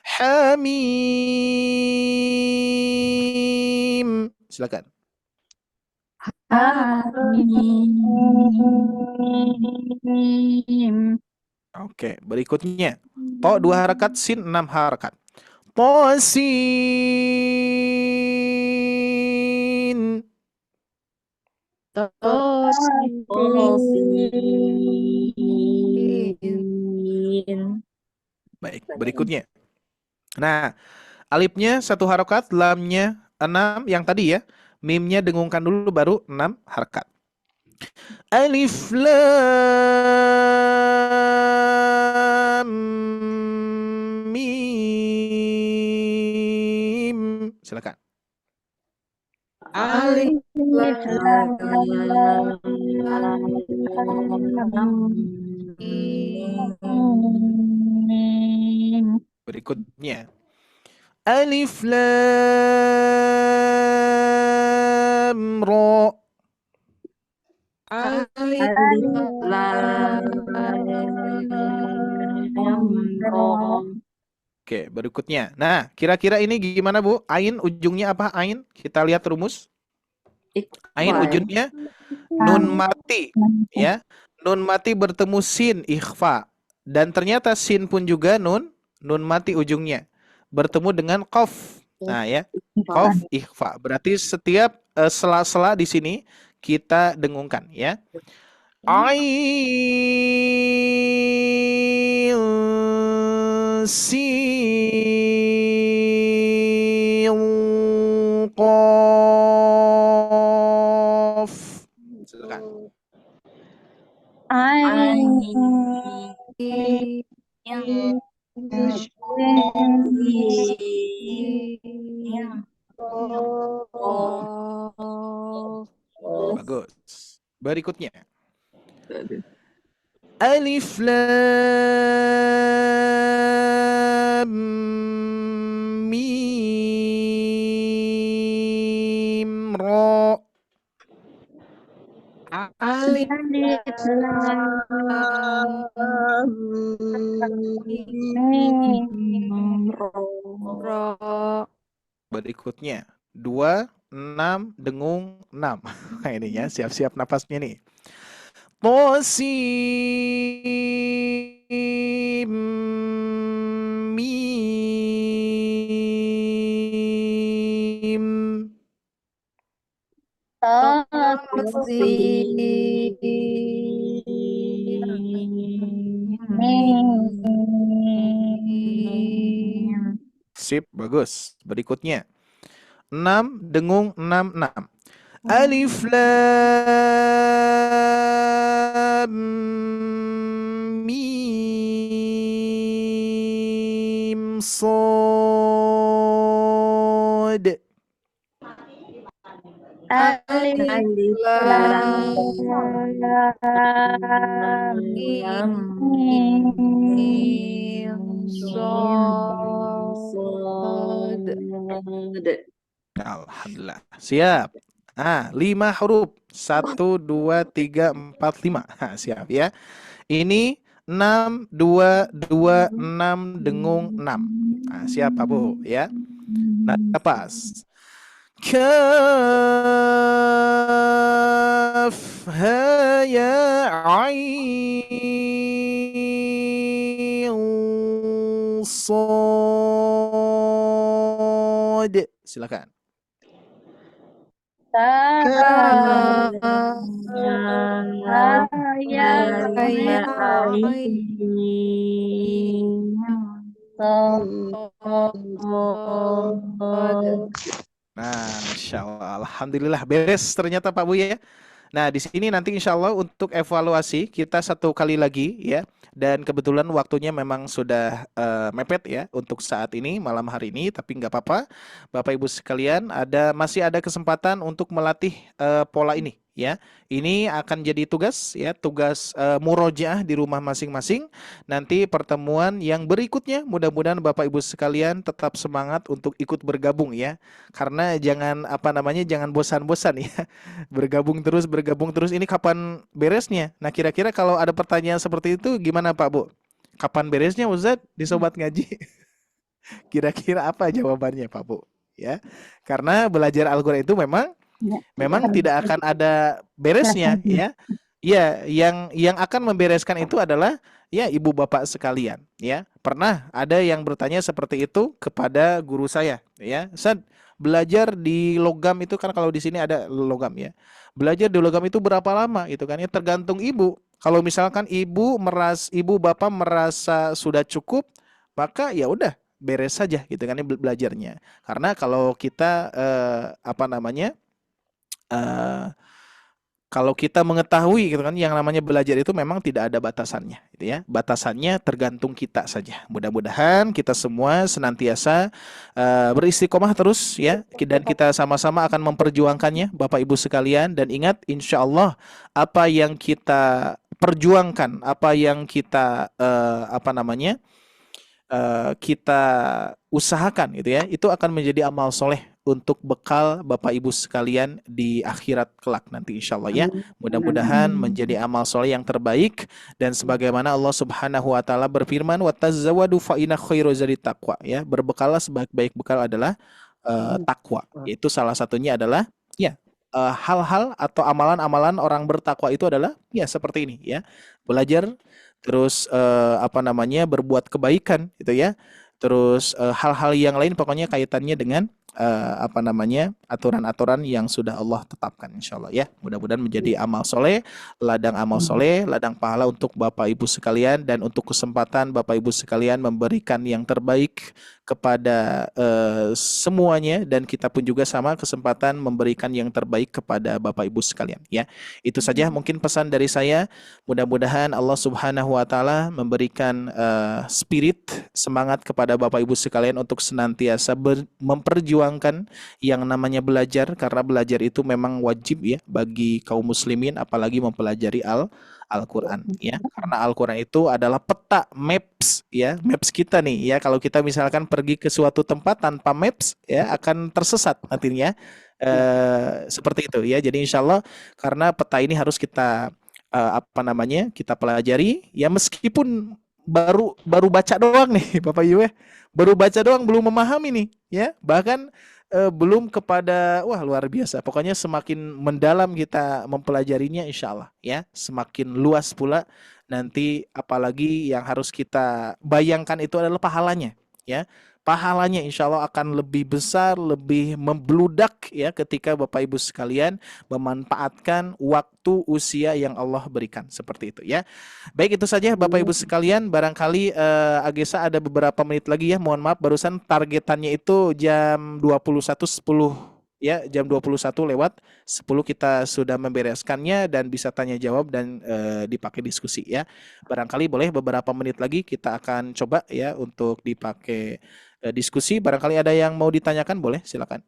Hamim. Silakan. Hamim. Oke, berikutnya. To 2 harakat, sin 6 harakat. Tosin. Baik, berikutnya. Nah, alifnya 1 harakat, lamnya 6 yang tadi ya. Mimnya dengungkan dulu baru 6 harakat. Alif lam mim. Silakan. Alif Berikutnya. Alif lam ra. Alif Oke, berikutnya. Nah, kira-kira ini gimana, Bu? Ain ujungnya apa? Ain? Kita lihat rumus. Ain ujungnya nun mati, ya. Nun mati bertemu sin ikhfa. Dan ternyata sin pun juga nun mati ujungnya bertemu dengan qaf. Nah, ya. Qaf ikhfa. Berarti setiap sela-sela di sini kita dengungkan, ya. Ain sin qaf. Silakan. Bagus. Berikutnya. Alif lam mim ra. Alif Berikutnya 2 6 dengung 6. Nah, ini ya, siap-siap napasnya nih. Tosim mim. Sip, bagus. Berikutnya 6 dengung 6 6. Alif lam mim sad. Alif lam mim Sad. Alhamdulillah. Siap. Nah, 5 huruf. 1, 2, 3, 4, 5. Nah, siap ya. Ini 6, 2, 2, 6, dengung 6. Nah, siap Pak Bu ya. Nah, pas. Kaf ha ya ain sad. Silakan. Nah, Masya Allah, Alhamdulillah beres ternyata Pak Bu ya. Nah, di sini nanti insya Allah untuk evaluasi kita 1 kali lagi ya. Dan kebetulan waktunya memang sudah mepet ya untuk saat ini, malam hari ini. Tapi nggak apa-apa, Bapak Ibu sekalian, masih ada kesempatan untuk melatih pola ini ya. Ini akan jadi tugas ya, tugas murojaah di rumah masing-masing. Nanti pertemuan yang berikutnya mudah-mudahan Bapak Ibu sekalian tetap semangat untuk ikut bergabung ya. Karena jangan jangan bosan-bosan ya. Bergabung terus. Ini kapan beresnya? Nah, kira-kira kalau ada pertanyaan seperti itu gimana Pak Bu? Kapan beresnya Ustadz di Sobat Ngaji? Kira-kira apa jawabannya Pak Bu? Ya. Karena belajar Al-Qur'an itu memang tidak akan ada beresnya ya. Ya, yang akan membereskan itu adalah ya ibu bapak sekalian ya. Pernah ada yang bertanya seperti itu kepada guru saya ya. Ustaz, belajar di logam itu kan kalau di sini ada logam ya. Belajar di logam itu berapa lama itu kan ya, tergantung ibu. Kalau misalkan ibu bapak merasa sudah cukup, maka ya udah beres saja gitu kan ya belajarnya. Karena kalau kita kalau kita mengetahui gitu kan yang namanya belajar itu memang tidak ada batasannya gitu ya. Batasannya tergantung kita saja. Mudah-mudahan kita semua senantiasa beristiqomah terus ya, dan kita sama-sama akan memperjuangkannya Bapak Ibu sekalian. Dan ingat, insya Allah apa yang kita perjuangkan, apa yang kita kita usahakan gitu ya, itu akan menjadi amal soleh untuk bekal Bapak Ibu sekalian di akhirat kelak nanti insya Allah ya. Mudah-mudahan menjadi amal soleh yang terbaik, dan sebagaimana Allah Subhanahu wa taala berfirman, "Watazawwadu fa inna khairu zadi taqwa" ya, berbekallah sebaik-baik bekal adalah takwa. Yaitu salah satunya adalah ya hal-hal atau amalan-amalan orang bertakwa itu adalah ya seperti ini ya. Belajar, terus berbuat kebaikan gitu ya. Terus hal-hal yang lain pokoknya kaitannya dengan aturan-aturan yang sudah Allah tetapkan insyaallah ya. Mudah-mudahan menjadi amal soleh, ladang pahala untuk Bapak Ibu sekalian, dan untuk kesempatan Bapak Ibu sekalian memberikan yang terbaik kepada semuanya, dan kita pun juga sama kesempatan memberikan yang terbaik kepada Bapak Ibu sekalian ya. Itu saja mungkin pesan dari saya. Mudah-mudahan Allah Subhanahu wa taala memberikan spirit semangat kepada Bapak Ibu sekalian untuk senantiasa memperjuangkan yang namanya belajar, karena belajar itu memang wajib ya bagi kaum muslimin, apalagi mempelajari Al-Quran ya, karena Al-Quran itu adalah peta, maps ya, maps kita nih ya. Kalau kita misalkan pergi ke suatu tempat tanpa maps ya akan tersesat nantinya, seperti itu ya. Jadi insya Allah karena peta ini harus kita kita pelajari ya, meskipun baru baca doang nih Bapak Ibu ya, baru baca doang, belum memahami nih ya, bahkan belum kepada wah luar biasa. Pokoknya semakin mendalam kita mempelajarinya insya Allah ya, semakin luas pula nanti, apalagi yang harus kita bayangkan itu adalah pahalanya ya. Pahalanya insya Allah akan lebih besar, lebih membludak ya ketika Bapak Ibu sekalian memanfaatkan waktu usia yang Allah berikan, seperti itu ya. Baik, itu saja Bapak Ibu sekalian. Barangkali Agesa ada beberapa menit lagi ya. Mohon maaf barusan targetannya itu jam 21.10 ya, jam 21 lewat 10 kita sudah membereskannya dan bisa tanya jawab dan dipakai diskusi ya. Barangkali boleh beberapa menit lagi kita akan coba ya untuk dipakai diskusi. Barangkali ada yang mau ditanyakan, boleh silakan.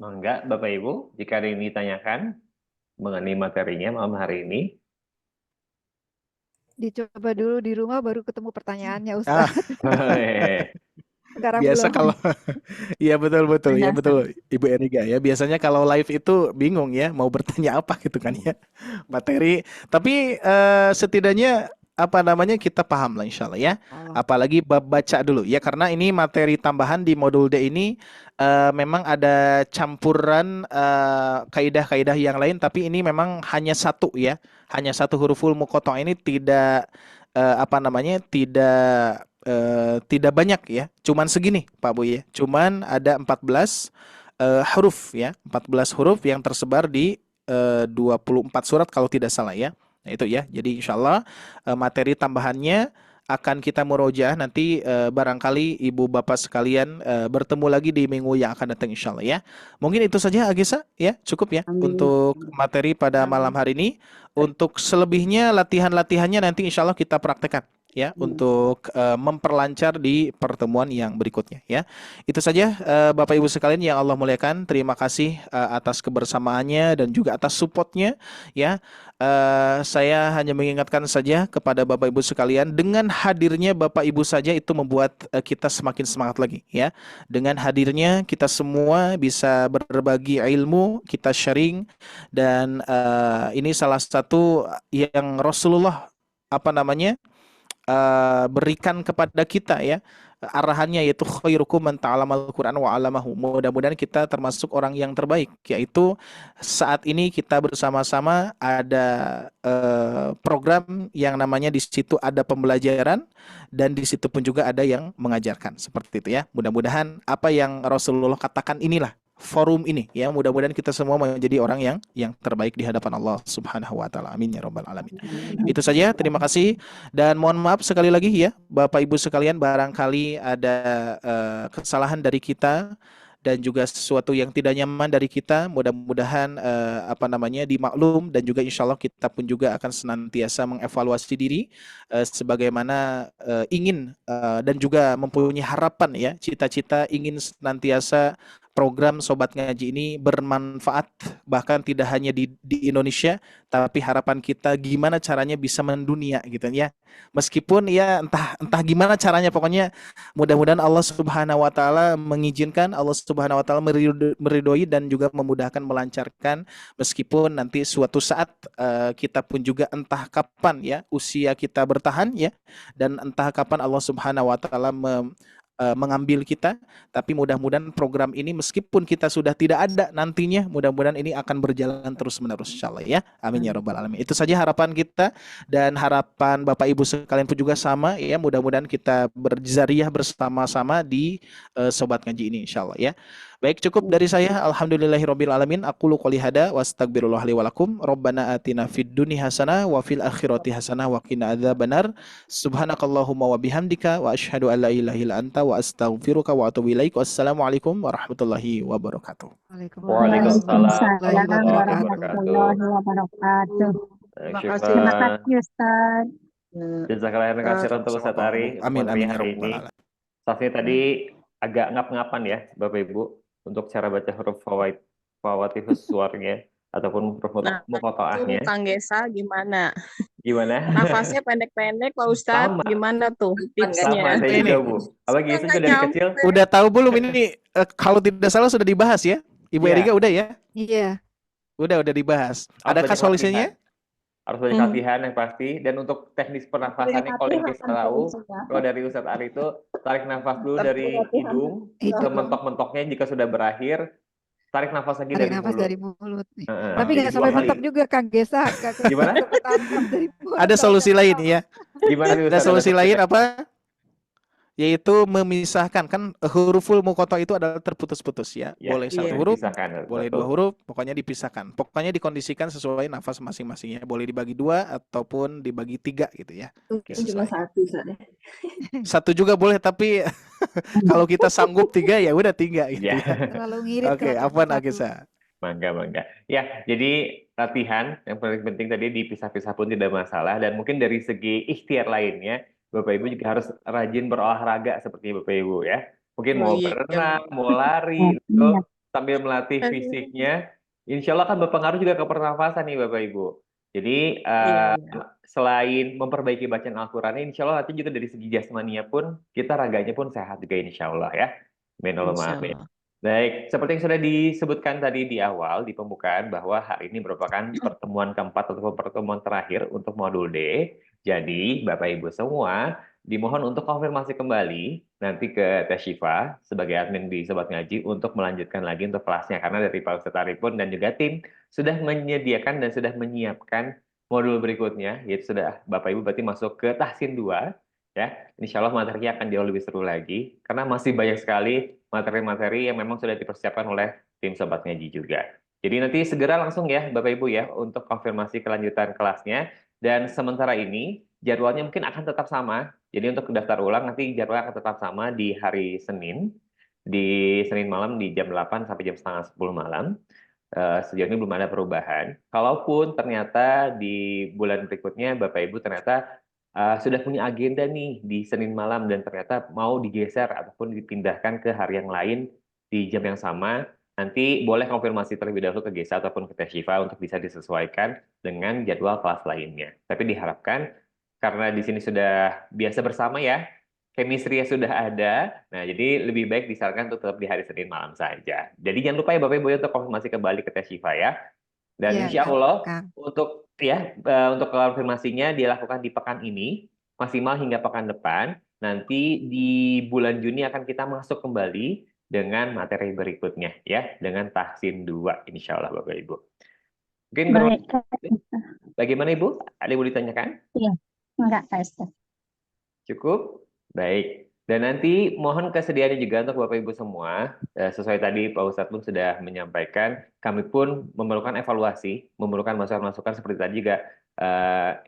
Mangga Bapak Ibu, jika ada yang ditanyakan mengenai materinya malam hari ini. Dicoba dulu di rumah baru ketemu pertanyaannya Ustaz. Sekarang Biasa belum. kalau iya betul ya, betul Ibu Eriga ya. Biasanya kalau live itu bingung ya mau bertanya apa gitu kan ya, materi. Tapi setidaknya kita paham lah insya Allah ya. Apalagi bab baca dulu ya, karena ini materi tambahan di modul D ini memang ada campuran kaidah-kaidah yang lain, tapi ini memang hanya satu ya, hanya satu huruful muqattah ini tidak tidak banyak ya, cuman segini Pak Bu ya, cuman ada 14 huruf ya, 14 huruf yang tersebar di 24 surat kalau tidak salah ya. Nah itu ya, jadi insya Allah materi tambahannya akan kita murojaah nanti, barangkali ibu bapak sekalian bertemu lagi di minggu yang akan datang insya Allah ya. Mungkin itu saja Agesa ya, cukup ya untuk materi pada malam hari ini. Untuk selebihnya latihan-latihannya nanti insya Allah kita praktekkan ya untuk memperlancar di pertemuan yang berikutnya ya. Itu saja Bapak Ibu sekalian yang Allah muliakan. Terima kasih atas kebersamaannya dan juga atas supportnya ya. Saya hanya mengingatkan saja kepada Bapak Ibu sekalian, dengan hadirnya Bapak Ibu saja itu membuat kita semakin semangat lagi ya. Dengan hadirnya kita semua bisa berbagi ilmu, kita sharing, dan ini salah satu yang Rasulullah berikan kepada kita ya, arahannya yaitu khairukum man ta'allamal Qur'an wa 'allamahu. Mudah-mudahan kita termasuk orang yang terbaik, yaitu saat ini kita bersama-sama ada program yang namanya di situ ada pembelajaran dan di situ pun juga ada yang mengajarkan, seperti itu ya. Mudah-mudahan apa yang Rasulullah katakan inilah forum ini ya, mudah-mudahan kita semua menjadi orang yang terbaik di hadapan Allah Subhanahu wa taala. Amin ya rabbal alamin. Itu saja, terima kasih dan mohon maaf sekali lagi ya Bapak Ibu sekalian, barangkali ada kesalahan dari kita dan juga sesuatu yang tidak nyaman dari kita. Mudah-mudahan dimaklum, dan juga insya Allah kita pun juga akan senantiasa mengevaluasi diri sebagaimana ingin dan juga mempunyai harapan ya, cita-cita ingin senantiasa program Sobat Ngaji ini bermanfaat, bahkan tidak hanya di Indonesia, tapi harapan kita gimana caranya bisa mendunia gitu ya. Meskipun ya entah gimana caranya, pokoknya mudah-mudahan Allah Subhanahu wa taala mengizinkan, Allah Subhanahu wa taala meridhoi dan juga memudahkan, melancarkan, meskipun nanti suatu saat kita pun juga entah kapan ya usia kita bertahan ya, dan entah kapan Allah Subhanahu wa taala mengambil kita, tapi mudah-mudahan program ini meskipun kita sudah tidak ada nantinya, mudah-mudahan ini akan berjalan terus-menerus insyaallah ya. Amin ya rabbal alamin. Itu saja harapan kita dan harapan Bapak Ibu sekalian pun juga sama ya, mudah-mudahan kita berzariah bersama-sama di Sobat Ngaji ini insyaallah ya. Baik, cukup dari saya. Alhamdulillahirabbil alamin. Aqulu qouli hada wa astaghfirullah li wa lakum. Rabbana atina fid dunya hasanah wa fil akhirati hasanah wa qina adzabannar. Subhanakallahumma wa bihamdika wa asyhadu an la ilaha illa anta wa astaghfiruka wa atubu ilaik. Wassalamualaikum warahmatullahi wabarakatuh. Waalaikumsalam warahmatullahi wabarakatuh. Terima Syukran. kasih. Terima kasih Ustaz. Jazakallah khairan katsiran untuk Ustaz Ari. Amin amin ya hari rabbal ini. alamin. Staffnya tadi agak ngap-ngapan ya Bapak Ibu untuk cara baca huruf fawatifus suarnya ataupun huruf Nah, itu muqatta'ahnya. Kang Gesa gimana? Gimana? Nafasnya pendek-pendek Pak Ustadz, Sama. gimana tuh Sama tipsnya? saya juga Bu. Apalagi itu juga dari kecil. Udah tahu belum ini kalau tidak salah sudah dibahas ya? Ibu Iya. Erika udah ya? Iya. Udah dibahas. Harus Adakah banyak solusinya? Harus banyak latihan yang pasti, dan untuk teknis pernafasannya kalau yang kita tahu, kalau dari Ustadz Ari itu tarik nafas dulu dari hidung, mentok-mentoknya jika sudah berakhir, tarik nafas lagi Tarik dari nafas mulut. dari mulut. Heeh, Tapi jadi nggak dua sampai kali. mentok juga Kang Gesa. Gimana? Ada solusi lain ya. Gimana nih, Ada Ustadz? solusi lain apa? Yaitu memisahkan, kan huruful muqatta'ah itu adalah terputus-putus ya. Ya, Boleh iya. satu huruf, Dipisahkan, boleh betul. dua huruf, pokoknya dipisahkan. Pokoknya dikondisikan sesuai nafas masing-masingnya. Boleh dibagi 2 ataupun dibagi 3 gitu ya. Cuma satu saja. Satu juga boleh, tapi kalau kita sanggup 3 ya udah 3 gitu Ya. ya. Terlalu ngirit. Oke, kalau afwan satu. Agesa. Mangga. Ya, jadi latihan yang paling penting tadi dipisah-pisah pun tidak masalah, dan mungkin dari segi ikhtiar lainnya, Bapak Ibu juga harus rajin berolahraga seperti Bapak Ibu ya. Mungkin Oh, mau iya. berenang, mau lari, gitu, sambil melatih fisiknya, insya Allah akan berpengaruh juga ke pernafasan nih Bapak Ibu. Jadi Iya. selain memperbaiki bacaan Al-Qurannya, insya Allah nanti juga dari segi jasmaninya pun, kita raganya pun sehat juga insya Allah ya. Amin Allahumma amin. Insyaallah. Baik, seperti yang sudah disebutkan tadi di awal, di pembukaan, bahwa hari ini merupakan pertemuan keempat atau pertemuan terakhir untuk modul D. Jadi, Bapak Ibu semua, dimohon untuk konfirmasi kembali nanti ke Teh Syifa sebagai admin di Sobat Ngaji untuk melanjutkan lagi untuk kelasnya. Karena dari Pak Ustadz Ari pun dan juga tim sudah menyediakan dan sudah menyiapkan modul berikutnya, yaitu sudah Bapak Ibu berarti masuk ke tahsin 2. Ya, insya Allah materinya akan jauh lebih seru lagi, karena masih banyak sekali materi-materi yang memang sudah dipersiapkan oleh tim Sobat Ngaji juga. Jadi nanti segera langsung ya Bapak Ibu ya untuk konfirmasi kelanjutan kelasnya. Dan sementara ini jadwalnya mungkin akan tetap sama. Jadi untuk daftar ulang nanti jadwalnya akan tetap sama di hari Senin. Di Senin malam di jam 8 sampai jam setengah 10 malam. Sejauh ini belum ada perubahan. Kalaupun ternyata di bulan berikutnya Bapak Ibu ternyata sudah punya agenda nih di Senin malam dan ternyata mau digeser ataupun dipindahkan ke hari yang lain di jam yang sama, nanti boleh konfirmasi terlebih dahulu ke Gesa ataupun ke Teh Syifa untuk bisa disesuaikan dengan jadwal kelas lainnya. Tapi diharapkan karena di sini sudah biasa bersama ya, chemistry-nya sudah ada. Nah, jadi lebih baik disarankan untuk tetap di hari Senin malam saja. Jadi jangan lupa ya Bapak Ibu untuk konfirmasi kembali ke Teh Syifa ya. Dan Iya, insya Allah Kang. untuk konfirmasinya dilakukan di pekan ini maksimal hingga pekan depan. Nanti di bulan Juni akan kita masuk kembali dengan materi berikutnya ya, dengan tahsin 2 insya Allah Bapak Ibu. Mungkin Baik, Kak. bagaimana Ibu? Ada yang mau ditanyakan? Iya, enggak, Kak Ustaz. Cukup? Baik. Dan nanti mohon kesediaannya juga untuk Bapak Ibu semua, sesuai tadi Pak Ustadz pun sudah menyampaikan, kami pun memerlukan evaluasi, memerlukan masukan-masukan seperti tadi juga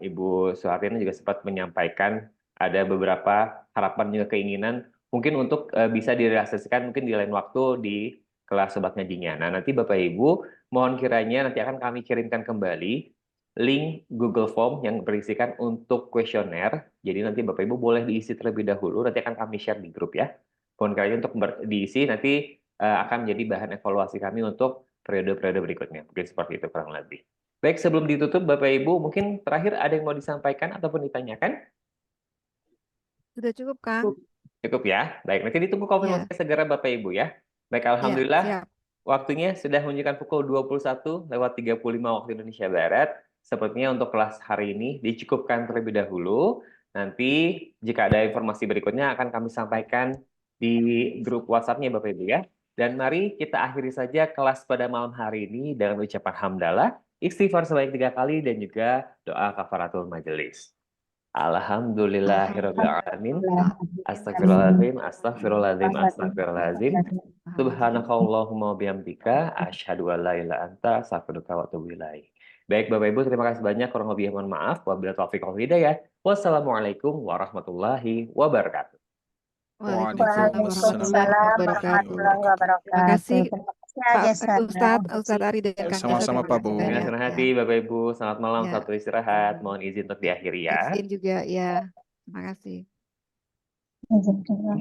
Ibu Suhartini juga sempat menyampaikan ada beberapa harapan juga keinginan mungkin untuk bisa direalisasikan mungkin di lain waktu di kelas Sobat Ngajinya. Nah, nanti Bapak Ibu mohon kiranya nanti akan kami kirimkan kembali link Google Form yang berisikan untuk kuesioner. Jadi nanti Bapak Ibu boleh diisi terlebih dahulu, nanti akan kami share di grup ya. Mohon kiranya untuk diisi nanti akan menjadi bahan evaluasi kami untuk periode-periode berikutnya. Mungkin seperti itu kurang lebih. Baik, sebelum ditutup Bapak Ibu, mungkin terakhir ada yang mau disampaikan ataupun ditanyakan? Sudah cukup, Kang? Cukup ya. Baik, nanti ditunggu konfirmasi segera Bapak Ibu ya. Baik, alhamdulillah. Siap. Waktunya sudah menunjukkan pukul 21:35 waktu Indonesia Barat. Sepertinya untuk kelas hari ini dicukupkan terlebih dahulu. Nanti jika ada informasi berikutnya akan kami sampaikan di grup WhatsApp-nya Bapak Ibu ya. Dan mari kita akhiri saja kelas pada malam hari ini dengan ucapan hamdalah, istighfar sebanyak 3 kali dan juga doa kafaratul majelis. Alhamdulillahirabbil alamin. Astagfirullahaladzim, astagfirullahaladzim, astagfirullahaladzim. Subhanakallahumma bihamdika asyhadu an la ilaha illa anta astaghfiruka wa atubu ilaik. Baik Bapak Ibu, terima kasih banyak. Kurang lebih mohon maaf. Wabillahi taufiq wal hidayah. Wassalamualaikum warahmatullahi wabarakatuh. Waalaikumsalam warahmatullahi wabarakatuh. Terima kasih Ustadz Ari dan Kang Sama-sama Pak Bu. Dengan senang hati Bapak Ibu. Selamat malam, selamat istirahat. Mohon izin untuk diakhiri ya. Izin juga ya. Terima kasih. Izin juga.